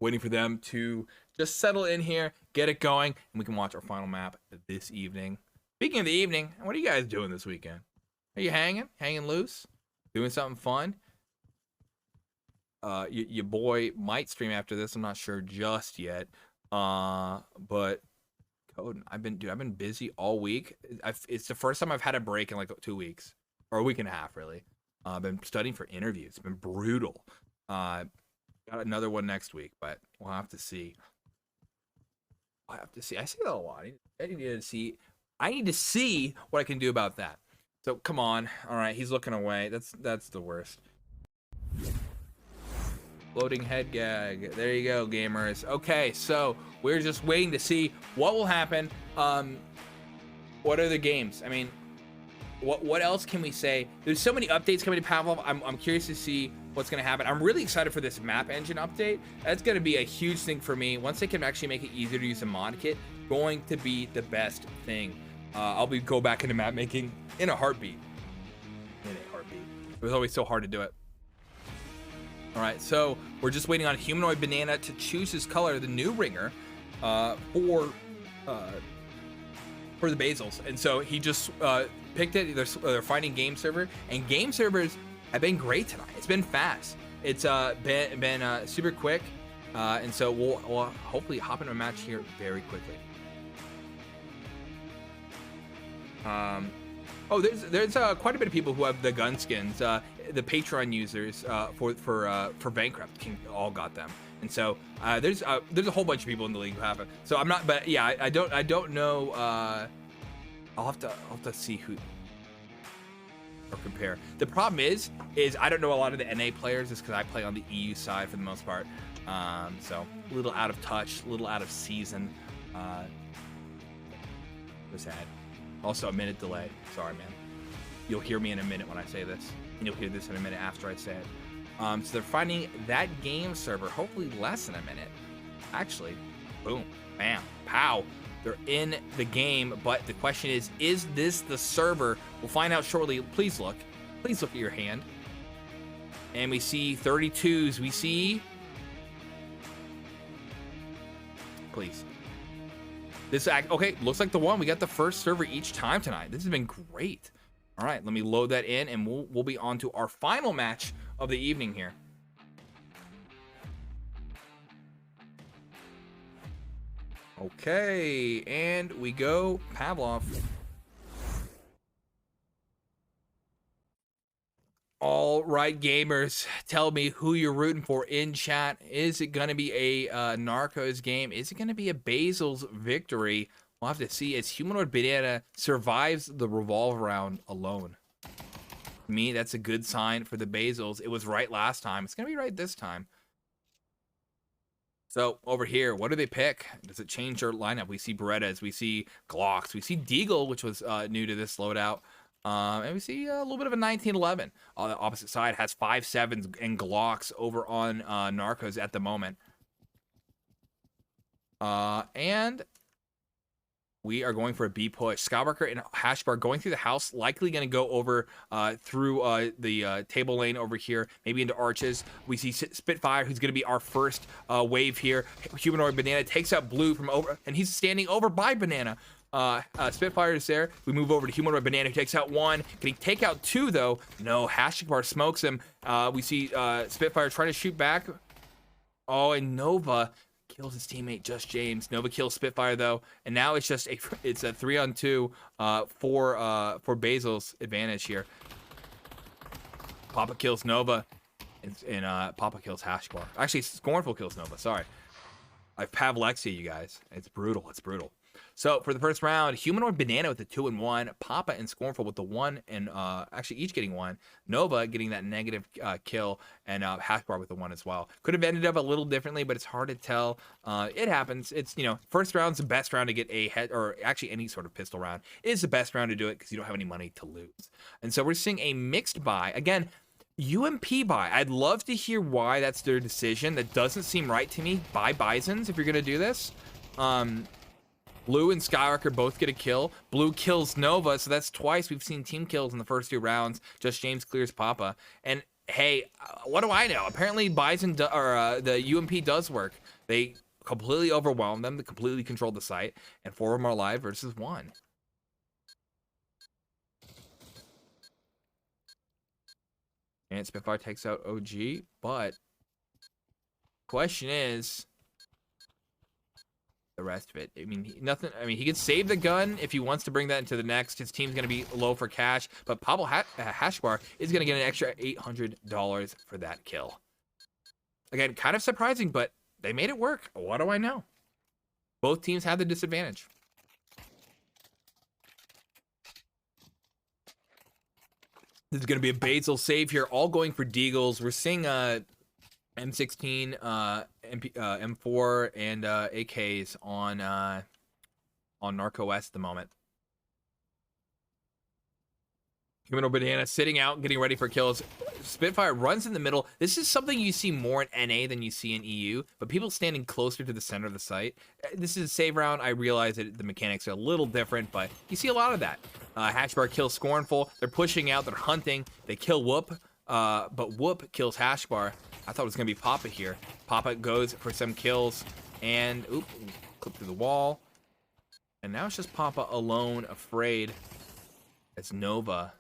Waiting for them to just settle in here, get it going, and we can watch our final map this evening. Speaking of the evening, what are you guys doing this weekend? Are you hanging loose, doing something fun? Your boy might stream after this. I'm not sure just yet. But Coden, I've been busy all week. It's the first time I've had a break in like 2 weeks or a week and a half, really. I've been studying for interviews. It's been brutal. Got another one next week, but we'll have to see. I see that a lot. I need to see what I can do about that. So come on. All right, he's looking away. That's the worst. Floating head gag. There you go, gamers. Okay, so we're just waiting to see what will happen. What are the games? I mean, what else can we say? There's so many updates coming to Pavlov. I'm curious to see what's going to happen. I'm really excited for this map engine update. That's going to be a huge thing for me. Once they can actually make it easier to use a mod kit, going to be the best thing. I'll go back into map making in a heartbeat. It was always so hard to do it. All right, so we're just waiting on Humanoid Banana to choose his color, the new ringer, for the Basils. And so he just picked it. They're finding game server, and game servers have been great tonight. It's been fast. It's been super quick, and so we'll hopefully hop into a match here very quickly. There's quite a bit of people who have the gun skins. The Patreon users for Bankrupt all got them, and so there's a whole bunch of people in the league who have it. So I'm not, but yeah, I don't know. I'll have to see who or compare. The problem is I don't know a lot of the NA players, just because I play on the EU side for the most part. So a little out of touch, a little out of season. Was sad. Also a minute delay. Sorry, man. You'll hear me in a minute when I say this, and you'll hear this in a minute after I say it. So they're finding that game server, hopefully less than a minute. Actually, boom, bam, pow. They're in the game, but the question is this the server? We'll find out shortly. Please look at your hand. And we see 32s. We see, please. Okay, looks like the one. We got the first server each time tonight. This has been great. All right, let me load that in, and we'll be on to our final match of the evening here. Okay, and we go Pavlov. All right, gamers, tell me who you're rooting for in chat. Is it going to be a Narcos game? Is it going to be a Basil's victory? We'll have to see as Humanoid Banana survives the revolve round alone. To me, that's a good sign for the Basils. It was right last time. It's going to be right this time. So over here, what do they pick? Does it change their lineup? We see Berettas, we see Glocks, we see Deagle, which was new to this loadout. And we see a little bit of a 1911. On the opposite side has 5.7s and Glocks over on Narcos at the moment. And we are going for a B push. Skywalker and Hashbar going through the house, likely going to go over through the table lane over here, maybe into arches. We see Spitfire, who's going to be our first wave here. Humanoid Banana takes out Blue from over, and he's standing over by Banana. Spitfire is there. We move over to Humanoid Banana, who takes out one. Can he take out two, though? No, Hashbar smokes him. We see Spitfire trying to shoot back. Oh, and Nova kills his teammate Just James. Nova kills Spitfire though, and now it's just a 3-on-2 for Basil's advantage here. Papa kills Nova, and Papa kills Hashbar. Actually, Scornful kills Nova. Sorry, I've Pavlexia you guys. It's brutal. It's brutal. So for the first round, Humanoid Banana with the 2-1, Papa and Scornful with the 1, and actually each getting 1. Nova getting that negative kill, and Hashbar with the 1 as well. Could have ended up a little differently, but it's hard to tell. It happens. It's, you know, first round's the best round to get a head, or actually any sort of pistol round is the best round to do it because you don't have any money to lose. And so we're seeing a mixed buy again. UMP buy. I'd love to hear why that's their decision. That doesn't seem right to me. Buy Bisons if you're gonna do this. Blue and Skywalker both get a kill. Blue kills Nova, so that's twice we've seen team kills in the first 2 rounds. Just James clears Papa. And hey, what do I know? Apparently Bison the UMP does work. They completely overwhelmed them. They completely controlled the site. And 4 of them are alive versus 1. And Spitfire takes out OG, but question is the rest of it. I mean, nothing. I mean, he can save the gun if he wants to bring that into the next. His team's going to be low for cash, but Pablo Hashbar is going to get an extra $800 for that kill. Again, kind of surprising, but they made it work. What do I know? Both teams had the disadvantage. This is going to be a Basil save here, all going for Deagles. We're seeing M16, M4, and AKs on Narco West at the moment. Humanoid Banana sitting out, getting ready for kills. Spitfire runs in the middle. This is something you see more in NA than you see in EU, but people standing closer to the center of the site. This is a save round. I realize that the mechanics are a little different, but you see a lot of that. Hashbar kills Scornful. They're pushing out. They're hunting. They kill Whoop, but Whoop kills Hashbar. I thought it was going to be Papa here. Papa goes for some kills, and oop, clip through the wall. And now it's just Papa alone, afraid, as Nova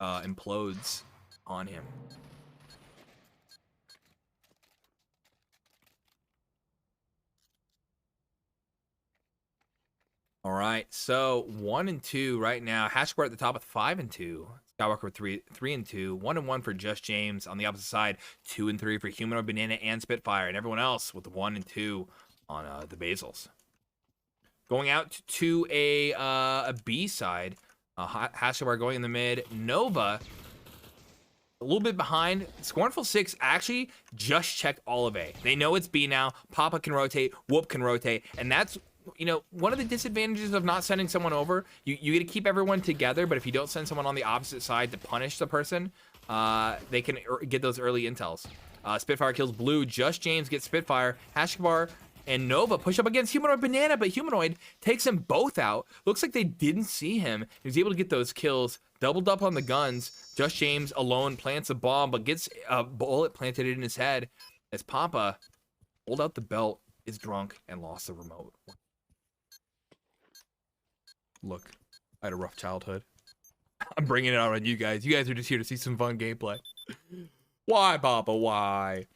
implodes on him. All right, so 1 and 2 right now. Hashbar at the top with 5 and 2. Skywalker with 3 and 2. 1 and 1 for Just James. On the opposite side, 2 and 3 for Humanoid Banana and Spitfire, and everyone else with 1 and 2 on the Basils. Going out to a B side. Hashbar going in the mid. Nova a little bit behind. Scornful 6 actually just checked all of A. They know it's B now. Papa can rotate. Whoop can rotate, and that's, you know, one of the disadvantages of not sending someone over. You get to keep everyone together, but if you don't send someone on the opposite side to punish the person, they can get those early intels. Spitfire kills Blue. Just James gets Spitfire. Hashbar and Nova push up against Humanoid Banana, but Humanoid takes them both out. Looks like they didn't see him. He was able to get those kills. Doubled up on the guns. Just James alone plants a bomb, but gets a bullet planted in his head as Papa pulled out the belt, is drunk, and lost the remote. Look, I had a rough childhood. I'm bringing it out on you guys. You guys are just here to see some fun gameplay. Why, Papa? Why?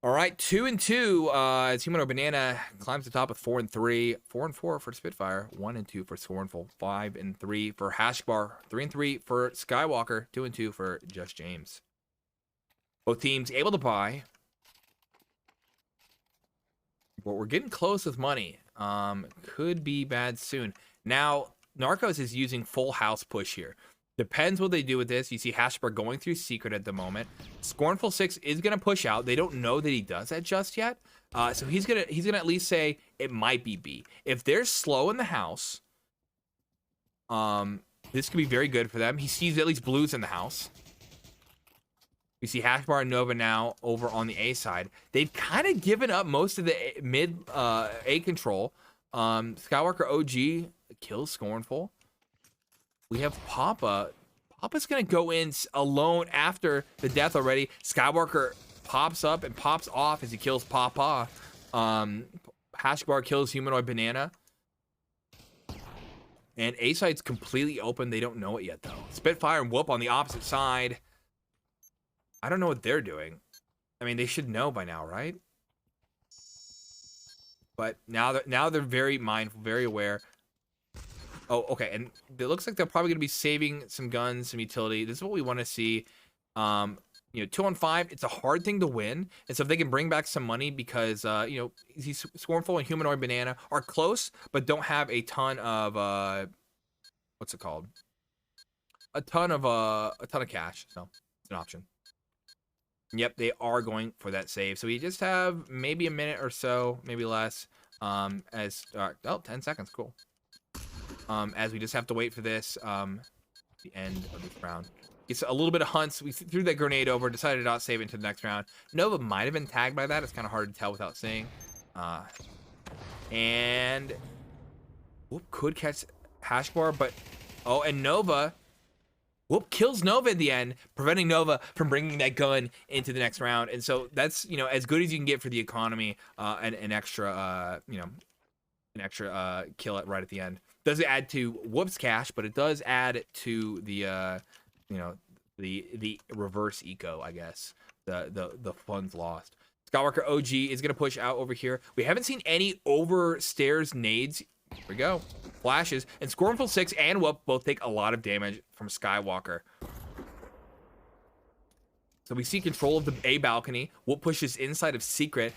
All right, 2 and 2. As Humanoid Banana climbs the top with 4 and 3. 4 and 4 for Spitfire. 1 and 2 for Scornful. 5 and 3 for Hashbar. 3 and 3 for Skywalker. 2 and 2 for Just James. Both teams able to buy. But we're getting close with money. Could be bad soon. Now, Narcos is using full house push here. Depends what they do with this. You see Hashbar going through secret at the moment. Scornful 6 is gonna push out. They don't know that he does that just yet. So he's gonna at least say it might be B. If they're slow in the house, this could be very good for them. He sees at least Blues in the house. We see Hashbar and Nova now over on the A side. They've kind of given up most of the mid A control. Skywalker OG kills Scornful. We have Papa. Papa's going to go in alone after the death already. Skywalker pops up and pops off as he kills Papa. Hashbar kills Humanoid Banana. And A side's completely open. They don't know it yet, though. Spitfire and Whoop on the opposite side. I don't know what they're doing. I mean, they should know by now, right? But now they're very mindful, very aware. Oh, okay, and it looks like they're probably going to be saving some guns, some utility. This is what we want to see. You know, 2-on-5, it's a hard thing to win. And so if they can bring back some money because, you know, he's Scornful and Humanoid Banana are close, but don't have a ton of, what's it called? A ton of cash. So it's an option. Yep, they are going for that save. So we just have maybe a minute or so, maybe less, oh, 10 seconds, cool. As we just have to wait for this, the end of this round. It's a little bit of hunts. We threw that grenade over, decided to not save it into the next round. Nova might have been tagged by that. It's kind of hard to tell without seeing. And whoop could catch Hashbar, but oh, and Nova whoop kills Nova at the end, preventing Nova from bringing that gun into the next round. And so that's, you know, as good as you can get for the economy, an extra, you know, an extra kill it right at the end. Doesn't add to Whoop's cash, but it does add to the you know, the reverse eco, I guess. The funds lost. Skywalker OG is gonna push out over here. We haven't seen any overstairs nades. Here we go. Flashes. And Scornful 6 and Whoop both take a lot of damage from Skywalker. So we see control of the A balcony. Whoop pushes inside of Secret.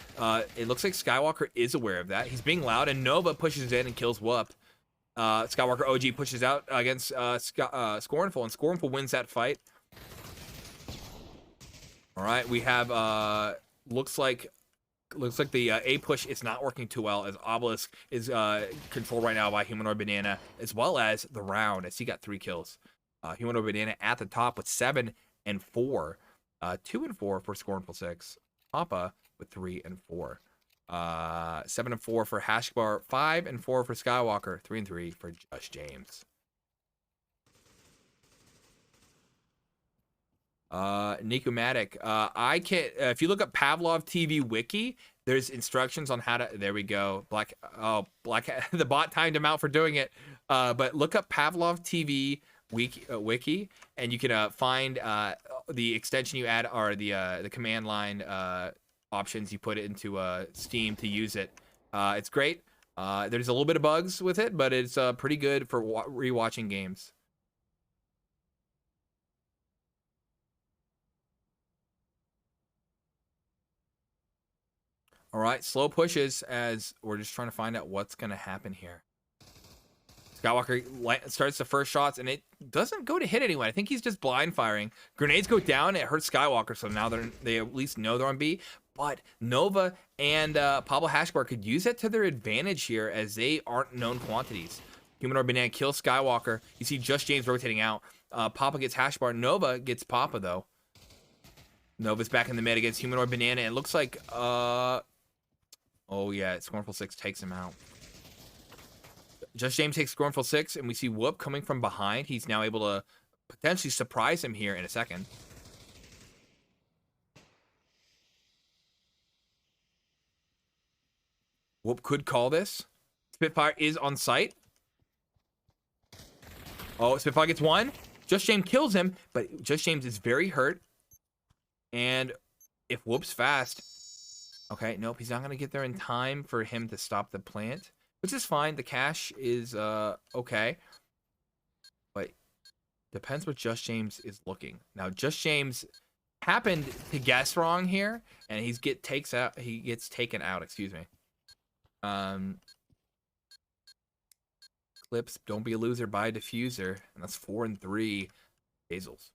It looks like Skywalker is aware of that. He's being loud, and Nova pushes in and kills Whoop. Skywalker OG pushes out against Scornful, and Scornful wins that fight. All right, we have looks like the A push is not working too well, as Obelisk is controlled right now by Humanoid Banana, as well as the round, as he got 3 kills. Humanoid Banana at the top with 7 and 4, 2 and 4 for Scornful 6. Papa with 3 and 4. 7 and 4 for Hashbar, 5 and 4 for Skywalker, 3 and 3 for Just James. Nikumatic. I can't. If you look up Pavlov TV wiki, there's instructions on how to. There we go. Black. The bot timed him out for doing it. But look up Pavlov TV wiki, and you can find the extension you add, or the command line options you put it into Steam to use it. It's great. There's a little bit of bugs with it, but it's pretty good for rewatching games. All right, slow pushes as we're just trying to find out what's going to happen here. Skywalker starts the first shots, and it doesn't go to hit anyone. I think he's just blind firing. Grenades go down. It hurts Skywalker, so now they at least know they're on B. But Nova and Pablo Hashbar could use that to their advantage here, as they aren't known quantities. Humanoid Banana kills Skywalker. You see Just James rotating out. Papa gets Hashbar. Nova gets Papa, though. Nova's back in the mid against Humanoid Banana. It looks like... oh, yeah. Scornful 6 takes him out. Just James takes Scornful 6, and we see Whoop coming from behind. He's now able to potentially surprise him here in a second. Whoop could call this. Spitfire is on site. Oh, Spitfire gets 1. Just James kills him, but Just James is very hurt. And if Whoop's fast... Okay, nope, he's not going to get there in time for him to stop the plant. Which is fine. The cash is okay. But depends what Just James is looking. Now, Just James happened to guess wrong here, and he gets taken out, excuse me. Clips, don't be a loser, buy a diffuser. And that's 4 and 3 Hazels.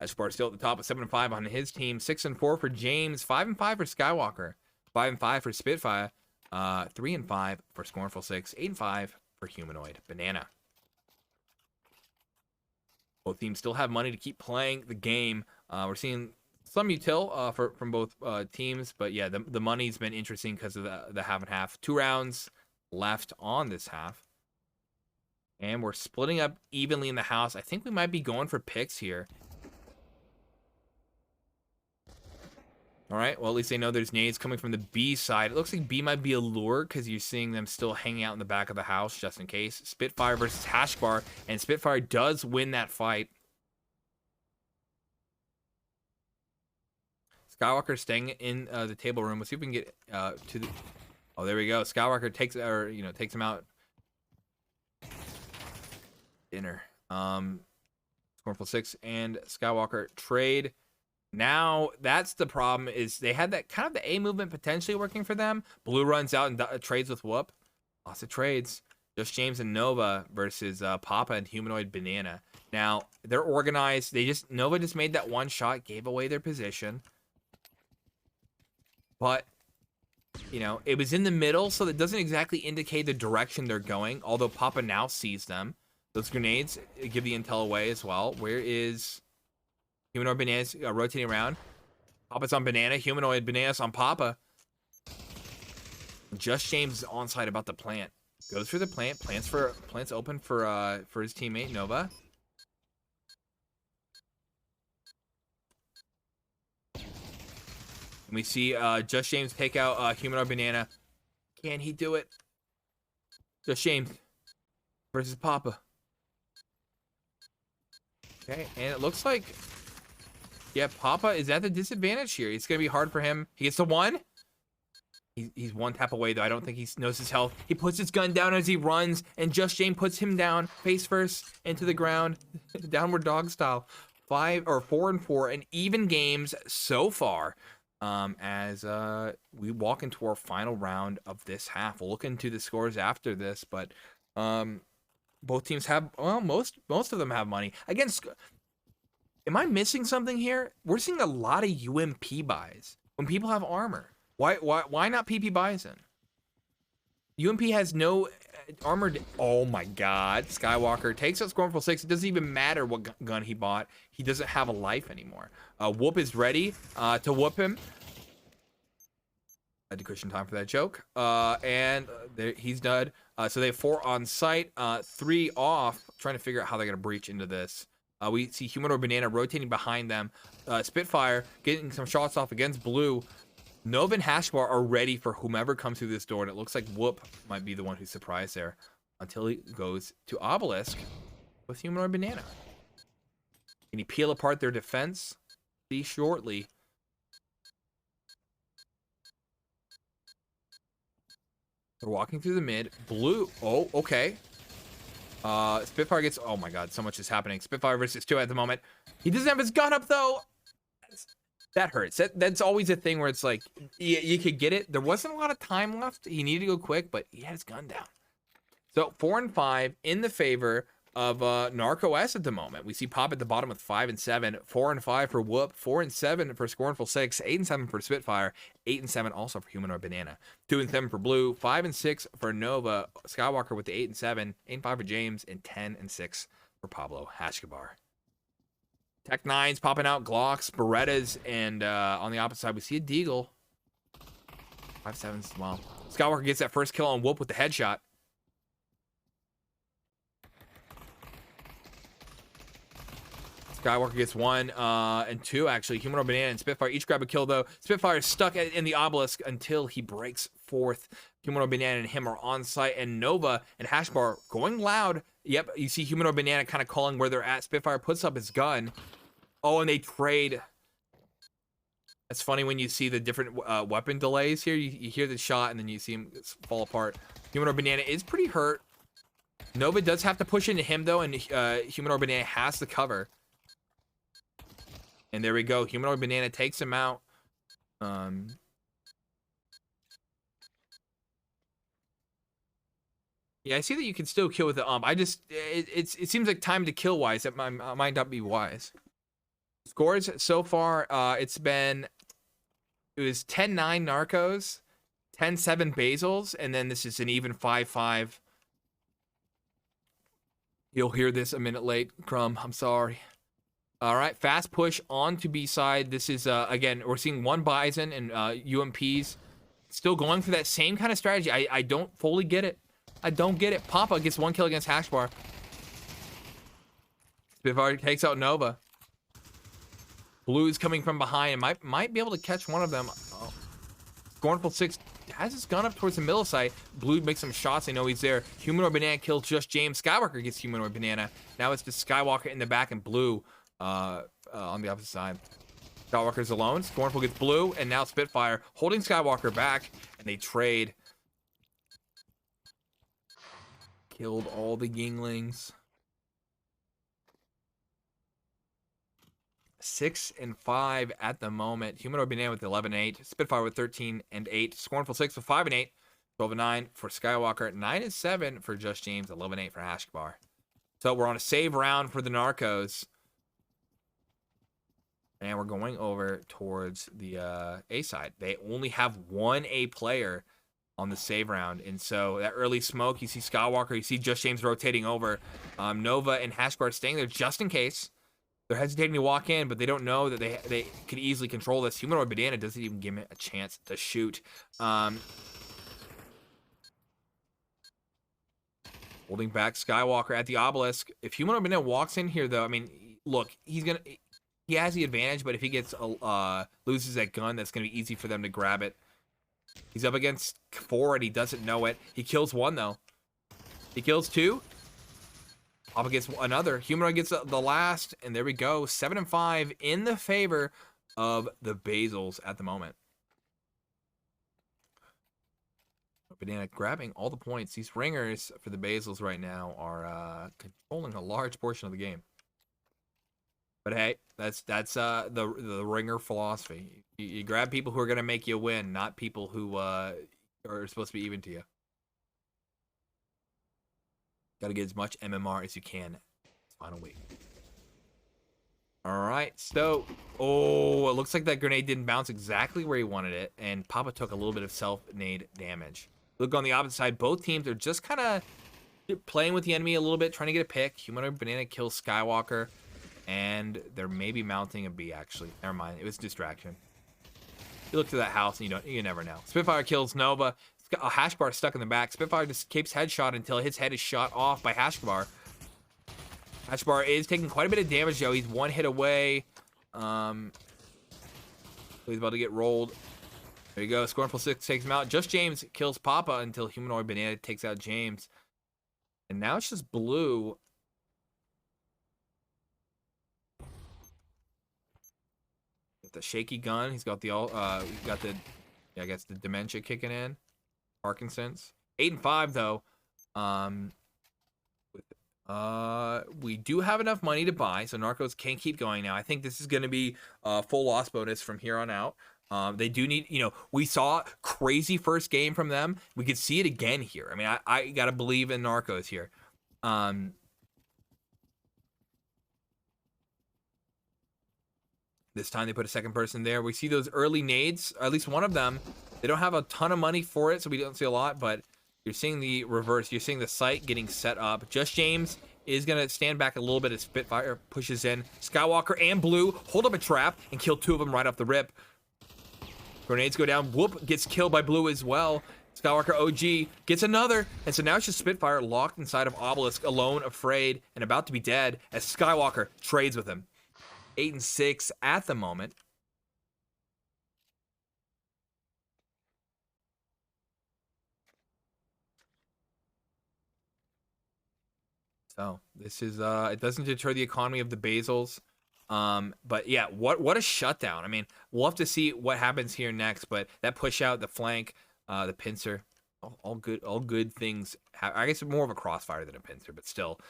Hashbar still at the top with 7 and 5 on his team. 6 and 4 for James. 5 and 5 for Skywalker. 5 and 5 for Spitfire. 3 and 5 for Scornful 6, 8 and 5 for Humanoid Banana. Both teams still have money to keep playing the game. We're seeing some util from both teams, but yeah, the money's been interesting because of the half and half. 2 rounds left on this half, and we're splitting up evenly in the house. I think we might be going for picks here. All right, well, at least they know there's nades coming from the B side. It looks like B might be a lure because you're seeing them still hanging out in the back of the house just in case. Spitfire versus Hashbar, and Spitfire does win that fight. Skywalker staying in the table room. Let's see if we can get to the... Oh, there we go. Skywalker takes takes him out. Dinner. Scornful 6 and Skywalker trade. Now that's the problem, is they had that kind of the A movement potentially working for them. Blue runs out and trades with Whoop. Lots of trades. Just James and Nova versus Papa and Humanoid Banana. Now they're organized. Nova just made that one shot, gave away their position. But it was in the middle, so that doesn't exactly indicate the direction they're going. Although Papa now sees them. Those grenades give the intel away as well. Where is Humanoid Bananas rotating around? Papa's on Banana. Humanoid Bananas on Papa. Just James is on site about the plant. Goes for the plant. Plant's open for his teammate Nova. And we see Just James take out Humanoid Banana. Can he do it? Just James versus Papa. Okay, and it looks like, yeah, Papa is at the disadvantage here. It's going to be hard for him. He gets the one. He's one tap away, though. I don't think he knows his health. He puts his gun down as he runs, and Just James puts him down face first into the ground. Downward dog style. 4-4, and even games so far as we walk into our final round of this half. We'll look into the scores after this, but both teams have, well, most of them have money. Again, am I missing something here? We're seeing a lot of UMP buys when people have armor. Why not PP Bison? UMP has no armored. Oh my God! Skywalker takes out Scornful 6. It doesn't even matter what gun he bought. He doesn't have a life anymore. Whoop is ready to whoop him. I had to cushion time for that joke. And he's done. So they have 4 on site, 3 off, trying to figure out how they're going to breach into this. We see Humanoid Banana rotating behind them. Spitfire getting some shots off against Blue. Nova and Hashbar are ready for whomever comes through this door, and it looks like Whoop might be the one who's surprised there until he goes to Obelisk with Humanoid Banana. Can he peel apart their defense? See shortly. They're walking through the mid. Blue. Oh, okay. Spitfire gets. Oh my God, so much is happening. Spitfire versus 2 at the moment. He doesn't have his gun up though. That hurts. That's always a thing where it's like you could get it. There wasn't a lot of time left. He needed to go quick, but he had his gun down. So 4 and 5 in the favor of Narco S at the moment. We see Pop at the bottom with 5 and 7, 4 and 5 for Whoop, 4 and 7 for Scornful 6, 8 and 7 for Spitfire, 8 and 7 also for Humanoid Banana, 2 and 7 for Blue, 5 and 6 for Nova, Skywalker with the 8 and 7, 8 and 5 for James, and 10 and 6 for Pablo Hashkabar. Tech 9s popping out, Glocks, Berettas, and on the opposite side we see a Deagle. 5-7s. Well, Skywalker gets that first kill on Whoop with the headshot. Skywalker gets 1 and 2, actually. Humanoid Banana and Spitfire each grab a kill, though. Spitfire is stuck in the Obelisk until he breaks 4th. Humanoid Banana and him are on site, and Nova and Hashbar going loud. Yep, you see Humanoid Banana kind of calling where they're at. Spitfire puts up his gun. Oh, and they trade. That's funny when you see the different weapon delays here. You hear the shot, and then you see him fall apart. Humanoid Banana is pretty hurt. Nova does have to push into him, though, and Humanoid Banana has the cover. And there we go. Humanoid Banana takes him out. Yeah, I see that you can still kill with the I just it seems like time to kill wise that might not be wise. Scores so far, it was 10-9 Narcos, 10-7 Basils, and then this is an even 5-5. You'll hear this a minute late, Crumb. I'm sorry. All right, fast push on to B side. This is again, we're seeing 1 Bison and UMPs still going for that same kind of strategy. I don't fully get it. I don't get it. Papa gets 1 kill against Hashbar. Spitfire takes out Nova. Blue's coming from behind and might be able to catch one of them. Oh. Scornful 6 has his gun up towards the middle side. Blue makes some shots. They know he's there. Humanoid Banana kills just James. Skywalker gets Humanoid Banana. Now it's just Skywalker in the back and Blue on the opposite side. Skywalker's alone. Scornful gets Blue, and now Spitfire holding Skywalker back, and they trade. killed all the Yinglings. 6 and 5 at the moment. Humanoid Banana with 11 and 8. Spitfire with 13 and 8. Scornful 6 with 5 and 8. 12 and 9 for Skywalker. 9 and 7 for Just James. 11 and 8 for Hashbar. So we're on a save round for the Narcos. And we're going over towards the A side. They only have one A player on the save round. And so that early smoke, you see Skywalker, you see Just James rotating over. Nova and Hashbar staying there just in case. They're hesitating to walk in, but they don't know that they could easily control this. Humanoid Banana doesn't even give him a chance to shoot. Holding back Skywalker at the obelisk. If Humanoid Banana walks in here, though, I mean, look, he has the advantage, but if he gets loses that gun, that's going to be easy for them to grab it. He's up against 4, and he doesn't know it. He kills 1, though. He kills 2. Up against another. Humanoid gets the last, and there we go. 7 and 5 in the favor of the Basils at the moment. Banana grabbing all the points. These ringers for the Basils right now are controlling a large portion of the game. But hey, that's the ringer philosophy. You grab people who are going to make you win, not people who are supposed to be even to you. Got to get as much MMR as you can. Final week. All right, so, it looks like that grenade didn't bounce exactly where he wanted it, and Papa took a little bit of self-nade damage. Look on the opposite side, both teams are just kind of playing with the enemy a little bit, trying to get a pick. Humanoid Banana kills Skywalker, and they're maybe mounting a B, actually. Never mind, it was distraction. You look to that house, and you never know. Spitfire kills Nova. A Hashbar stuck in the back. Spitfire just keeps headshot until his head is shot off by Hashbar. Hashbar is taking quite a bit of damage, though. He's 1 hit away. He's about to get rolled. There you go. Scornful 6 takes him out. Just James kills Papa until Humanoid Banana takes out James. And now it's just Blue. With the shaky gun. He's got the I guess the dementia kicking in. Parkinson's. 8 and 5 though. We do have enough money to buy, so Narcos can keep going now. I think this is going to be a full loss bonus from here on out. They do need, we saw crazy first game from them. We could see it again here. I mean, I got to believe in Narcos here. This time they put a second person there. We see those early nades, at least one of them. They don't have a ton of money for it, so we don't see a lot, but you're seeing the reverse. You're seeing the site getting set up. Just James is going to stand back a little bit as Spitfire pushes in. Skywalker and Blue hold up a trap and kill 2 of them right off the rip. Grenades go down. Whoop gets killed by Blue as well. Skywalker OG gets another. And so now it's just Spitfire locked inside of Obelisk, alone, afraid, and about to be dead as Skywalker trades with him. 8 and 6 at the moment. So this is it doesn't deter the economy of the Basils. But yeah, what a shutdown. I mean, we'll have to see what happens here next, but that push out, the flank, the pincer, all good things. I guess more of a crossfire than a pincer, but still,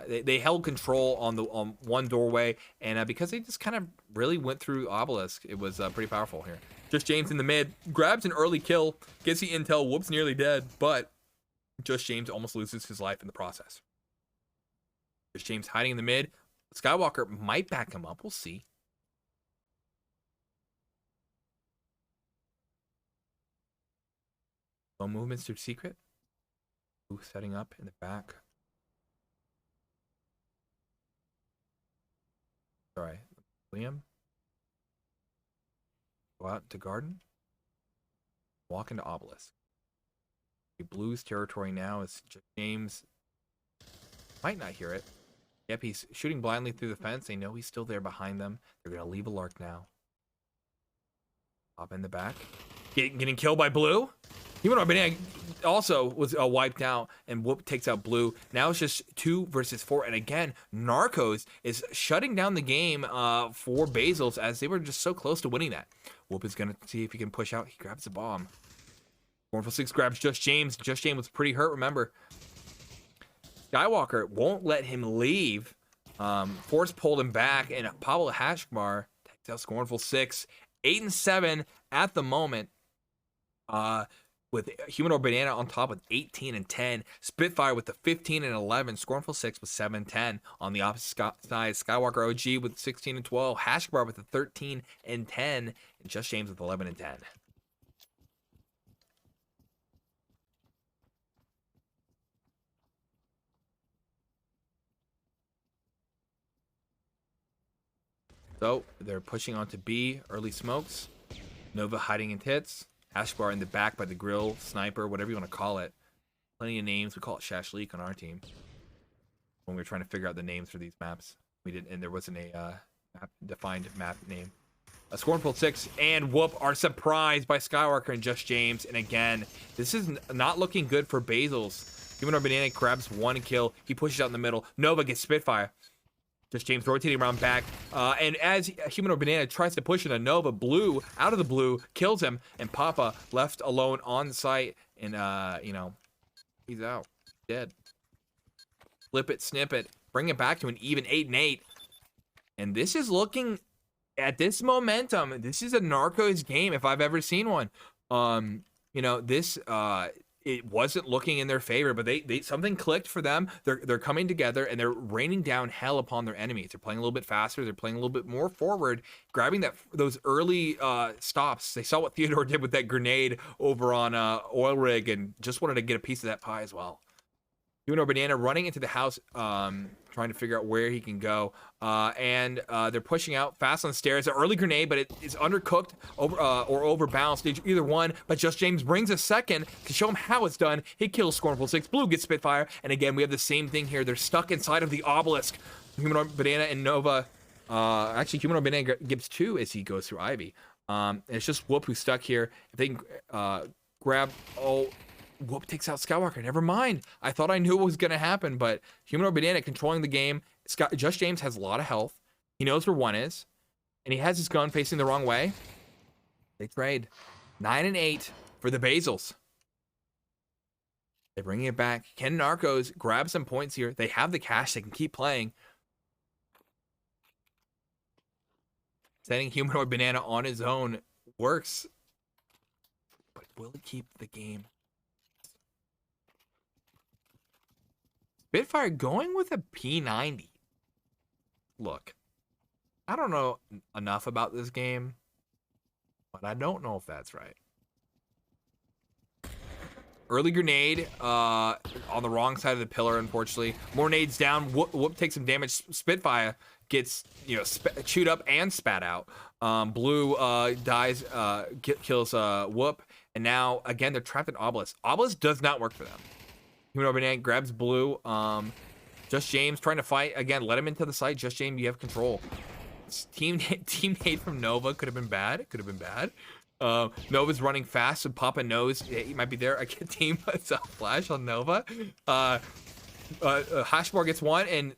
they held control on one doorway, and because they just kind of really went through Obelisk, it was pretty powerful here. Just James in the mid grabs an early kill, gets the intel. Whoop's nearly dead, but Just James almost loses his life in the process. Just James hiding in the mid. Skywalker might back him up. We'll see. Low movements through secret. Ooh, setting up in the back. Sorry. Liam. Go out to garden. Walk into Obelisk. Blue's territory now is James. Might not hear it. Yep, he's shooting blindly through the fence. They know he's still there behind them. They're going to leave a lark now. Pop in the back. Getting killed by Blue. Humanoid Banana also was wiped out, and Whoop takes out Blue. Now it's just 2 versus 4. And again, Narcos is shutting down the game for Basils as they were just so close to winning that. Whoop is going to see if he can push out. He grabs the bomb. Scornful 6 grabs Just James. Just James was pretty hurt, remember. Skywalker won't let him leave. Force pulled him back, and Pablo Hashbar takes out Scornful 6, 8 and 7 at the moment. With Humanoid Banana on top with 18 and 10, Spitfire with the 15 and 11, Scornful 6 with 7 and 10. On the opposite side, Skywalker OG with 16 and 12, Hashbar with the 13 and 10, and Just James with 11 and 10. So they're pushing on to B, early smokes. Nova hiding in tits. Hashbar in the back by the grill, sniper, whatever you want to call it. Plenty of names. We call it Shashlik on our team. When we were trying to figure out the names for these maps, we didn't, and there wasn't a defined map name. A Scornful 6 and Whoop are surprised by Skywalker and Just James. And again, this is not looking good for Basil's. Humanoid Banana grabs one kill. He pushes out in the middle. Nova gets Spitfire. Just James rotating around back. And as Humanoid Banana tries to push into Nova, Blue, out of the blue, kills him. And Papa left alone on site. And, you know, he's out. Dead. Flip it, snip it. Bring it back to an even 8 and 8. And this is looking, at this momentum, this is a Narcos game if I've ever seen one. You know, this, it wasn't looking in their favor, but they something clicked for them. They're coming together and they're raining down hell upon their enemies. They're playing a little bit faster. They're playing a little bit more forward, grabbing those early stops. They saw what Theodore did with that grenade over on Oil Rig and just wanted to get a piece of that pie as well. Humanoid Banana running into the house, trying to figure out where he can go. And they're pushing out fast on the stairs. An early grenade, but it is undercooked or overbalanced. Either one, but Just James brings a second to show him how it's done. He kills Scornful 6. Blue gets Spitfire. And again, we have the same thing here. They're stuck inside of the obelisk. Humanoid Banana and Nova. Actually, Humanoid Banana gives 2 as he goes through Ivy. It's just Whoop who's stuck here. If they can grab... Whoop takes out Skywalker. Never mind. I thought I knew what was going to happen, but Humanoid Banana controlling the game. Just James has a lot of health. He knows where 1 is, and he has his gun facing the wrong way. They trade 9 and 8 for the Basils. They're bringing it back. Can Narcos grab some points here? They have the cash. They can keep playing. Setting Humanoid Banana on his own works, but will it keep the game? Spitfire going with a P90. Look, I don't know enough about this game, but I don't know if that's right. Early grenade on the wrong side of the pillar, unfortunately. More nades down. Whoop takes some damage. Spitfire gets, you know, chewed up and spat out. Blue dies, kills Whoop. And now, again, they're trapped in Obelisk. Obelisk does not work for them. Humanoid Banana grabs Blue. Just James trying to fight. Again, let him into the site. Just James, you have control. Teammate from Nova could have been bad. It could have been bad. Nova's running fast, so Papa knows he might be there. I get team flash on Nova. Hashbar gets 1 and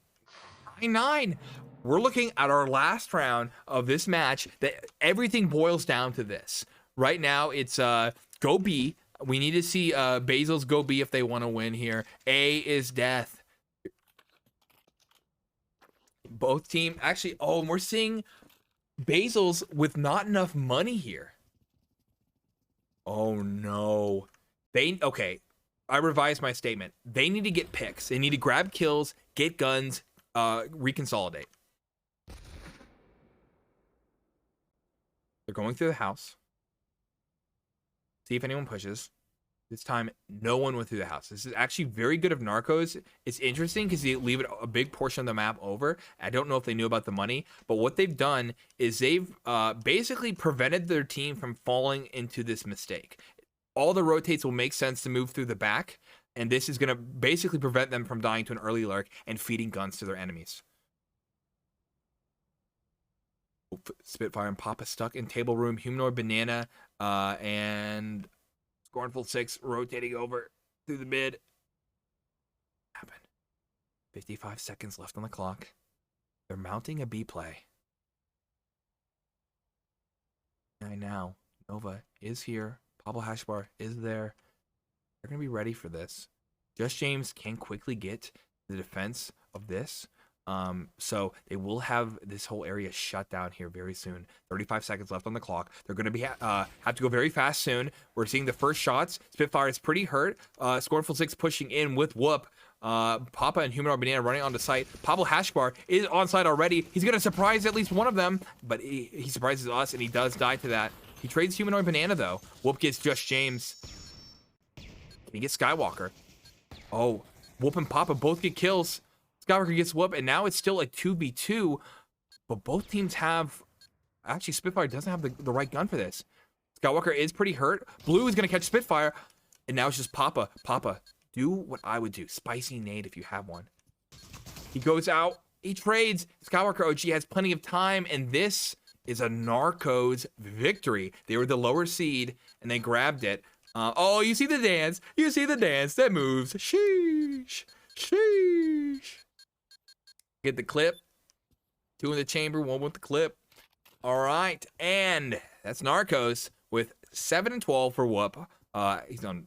9-9. We're looking at our last round of this match. That everything boils down to this. Right now, it's go B. We need to see Basil's go B if they want to win here. A is death. Both team actually. Oh, and we're seeing Basil's with not enough money here. Oh no. Okay. I revised my statement. They need to get picks. They need to grab kills, get guns, reconsolidate. They're going through the house. See if anyone pushes. This time, no one went through the house. This is actually very good of Narcos. It's interesting because they leave a big portion of the map over. I don't know if they knew about the money, but what they've done is they've basically prevented their team from falling into this mistake. All the rotates will make sense to move through the back, and this is going to basically prevent them from dying to an early lurk and feeding guns to their enemies. Spitfire and Papa stuck in table room. Humanoid Banana and Scornful 6 rotating over through the mid. Happened. 55 seconds left on the clock. They're mounting a B play. And now Nova is here. Pablo Hashbar is there. They're going to be ready for this. Just James can quickly get the defense of this. So they will have this whole area shut down here very soon. 35 seconds left on the clock. They're going to be have to go very fast soon. We're seeing the first shots. Spitfire is pretty hurt. Scornful 6 pushing in with Whoop. Papa and Humanoid Banana running onto site. Pablo Hashbar is on site already. He's going to surprise at least one of them, but he surprises us, and he does die to that. He trades Humanoid Banana, though. Whoop gets Just James. He gets Skywalker. Oh, Whoop and Papa both get kills. Skywalker gets Whoop, and now it's still a 2v2, but both teams have... Actually, Spitfire doesn't have the right gun for this. Skywalker is pretty hurt. Blue is going to catch Spitfire, and now it's just Papa. Papa, do what I would do. Spicy nade if you have one. He goes out. He trades. Skywalker OG has plenty of time, and this is a Narcos victory. They were the lower seed, and they grabbed it. Oh, you see the dance. You see the dance that moves. Sheesh. Sheesh. Get the clip. 2 in the chamber, 1 with the clip. All right, and that's Narcos with 7 and 12 for Whoop. He's on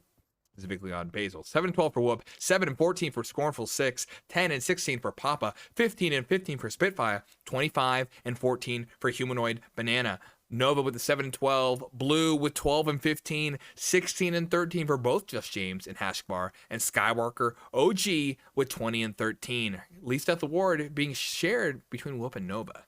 specifically on Basil. 7 and 12 for Whoop, 7 and 14 for Scornful 6, 10 and 16 for Papa, 15 and 15 for Spitfire, 25 and 14 for Humanoid Banana. Nova with the 7 and 12, Blue with 12 and 15, 16 and 13 for both Just James and Hashbar, and Skywalker OG with 20 and 13. Least Death Award being shared between Whoop and Nova.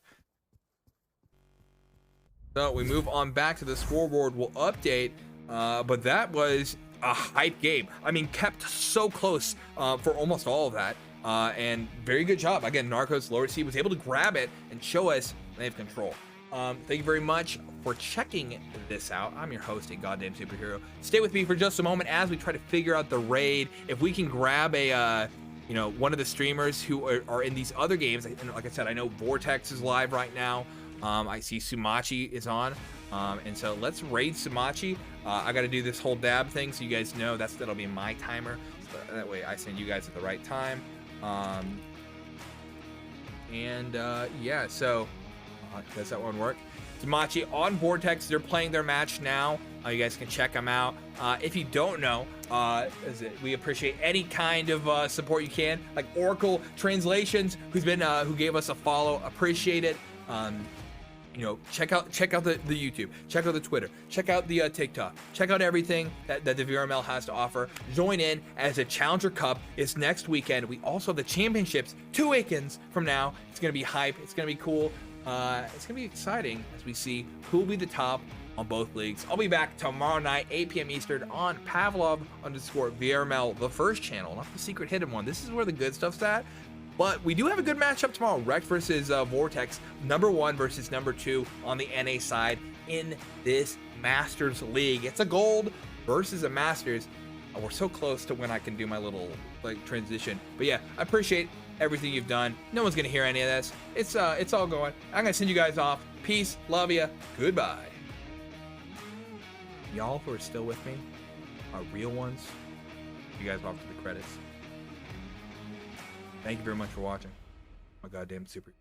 So we move on back to the scoreboard. We'll update, but that was a hype game. I mean, kept so close for almost all of that, and very good job. Again, Narcos lower seed was able to grab it and show us they have control. Thank you very much for checking this out. I'm your host, a goddamn superhero. Stay with me for just a moment as we try to figure out the raid. If we can grab a, one of the streamers who are in these other games. And like I said, I know Vortex is live right now. I see Sumachi is on. And so let's raid Sumachi. I got to do this whole dab thing so you guys know that'll be my timer. So that way I send you guys at the right time. Yeah, so... does that one work? Sumachi on Vortex. They're playing their match now. You guys can check them out. If you don't know, we appreciate any kind of support you can. Like Oracle Translations, who gave us a follow. Appreciate it. Check out the YouTube. Check out the Twitter. Check out the TikTok. Check out everything that the VRML has to offer. Join in as a Challenger Cup is next weekend. We also have the championships 2 weekends from now. It's gonna be hype. It's gonna be cool. It's gonna be exciting as we see who will be the top on both leagues. I'll be back tomorrow night, 8 p.m. Eastern on Pavlov_VRML, the first channel, not the secret hidden one. This is where the good stuff's at. But we do have a good matchup tomorrow. Rex versus Vortex, #1 versus #2 on the NA side in this Masters League. It's a gold versus a Masters. We're so close to when I can do my little transition. But yeah, I appreciate everything you've done. No one's gonna hear any of this. It's all going. I'm gonna send you guys off. Peace, love ya, goodbye. Y'all who are still with me are real ones. You guys off to the credits. Thank you very much for watching. My goddamn super.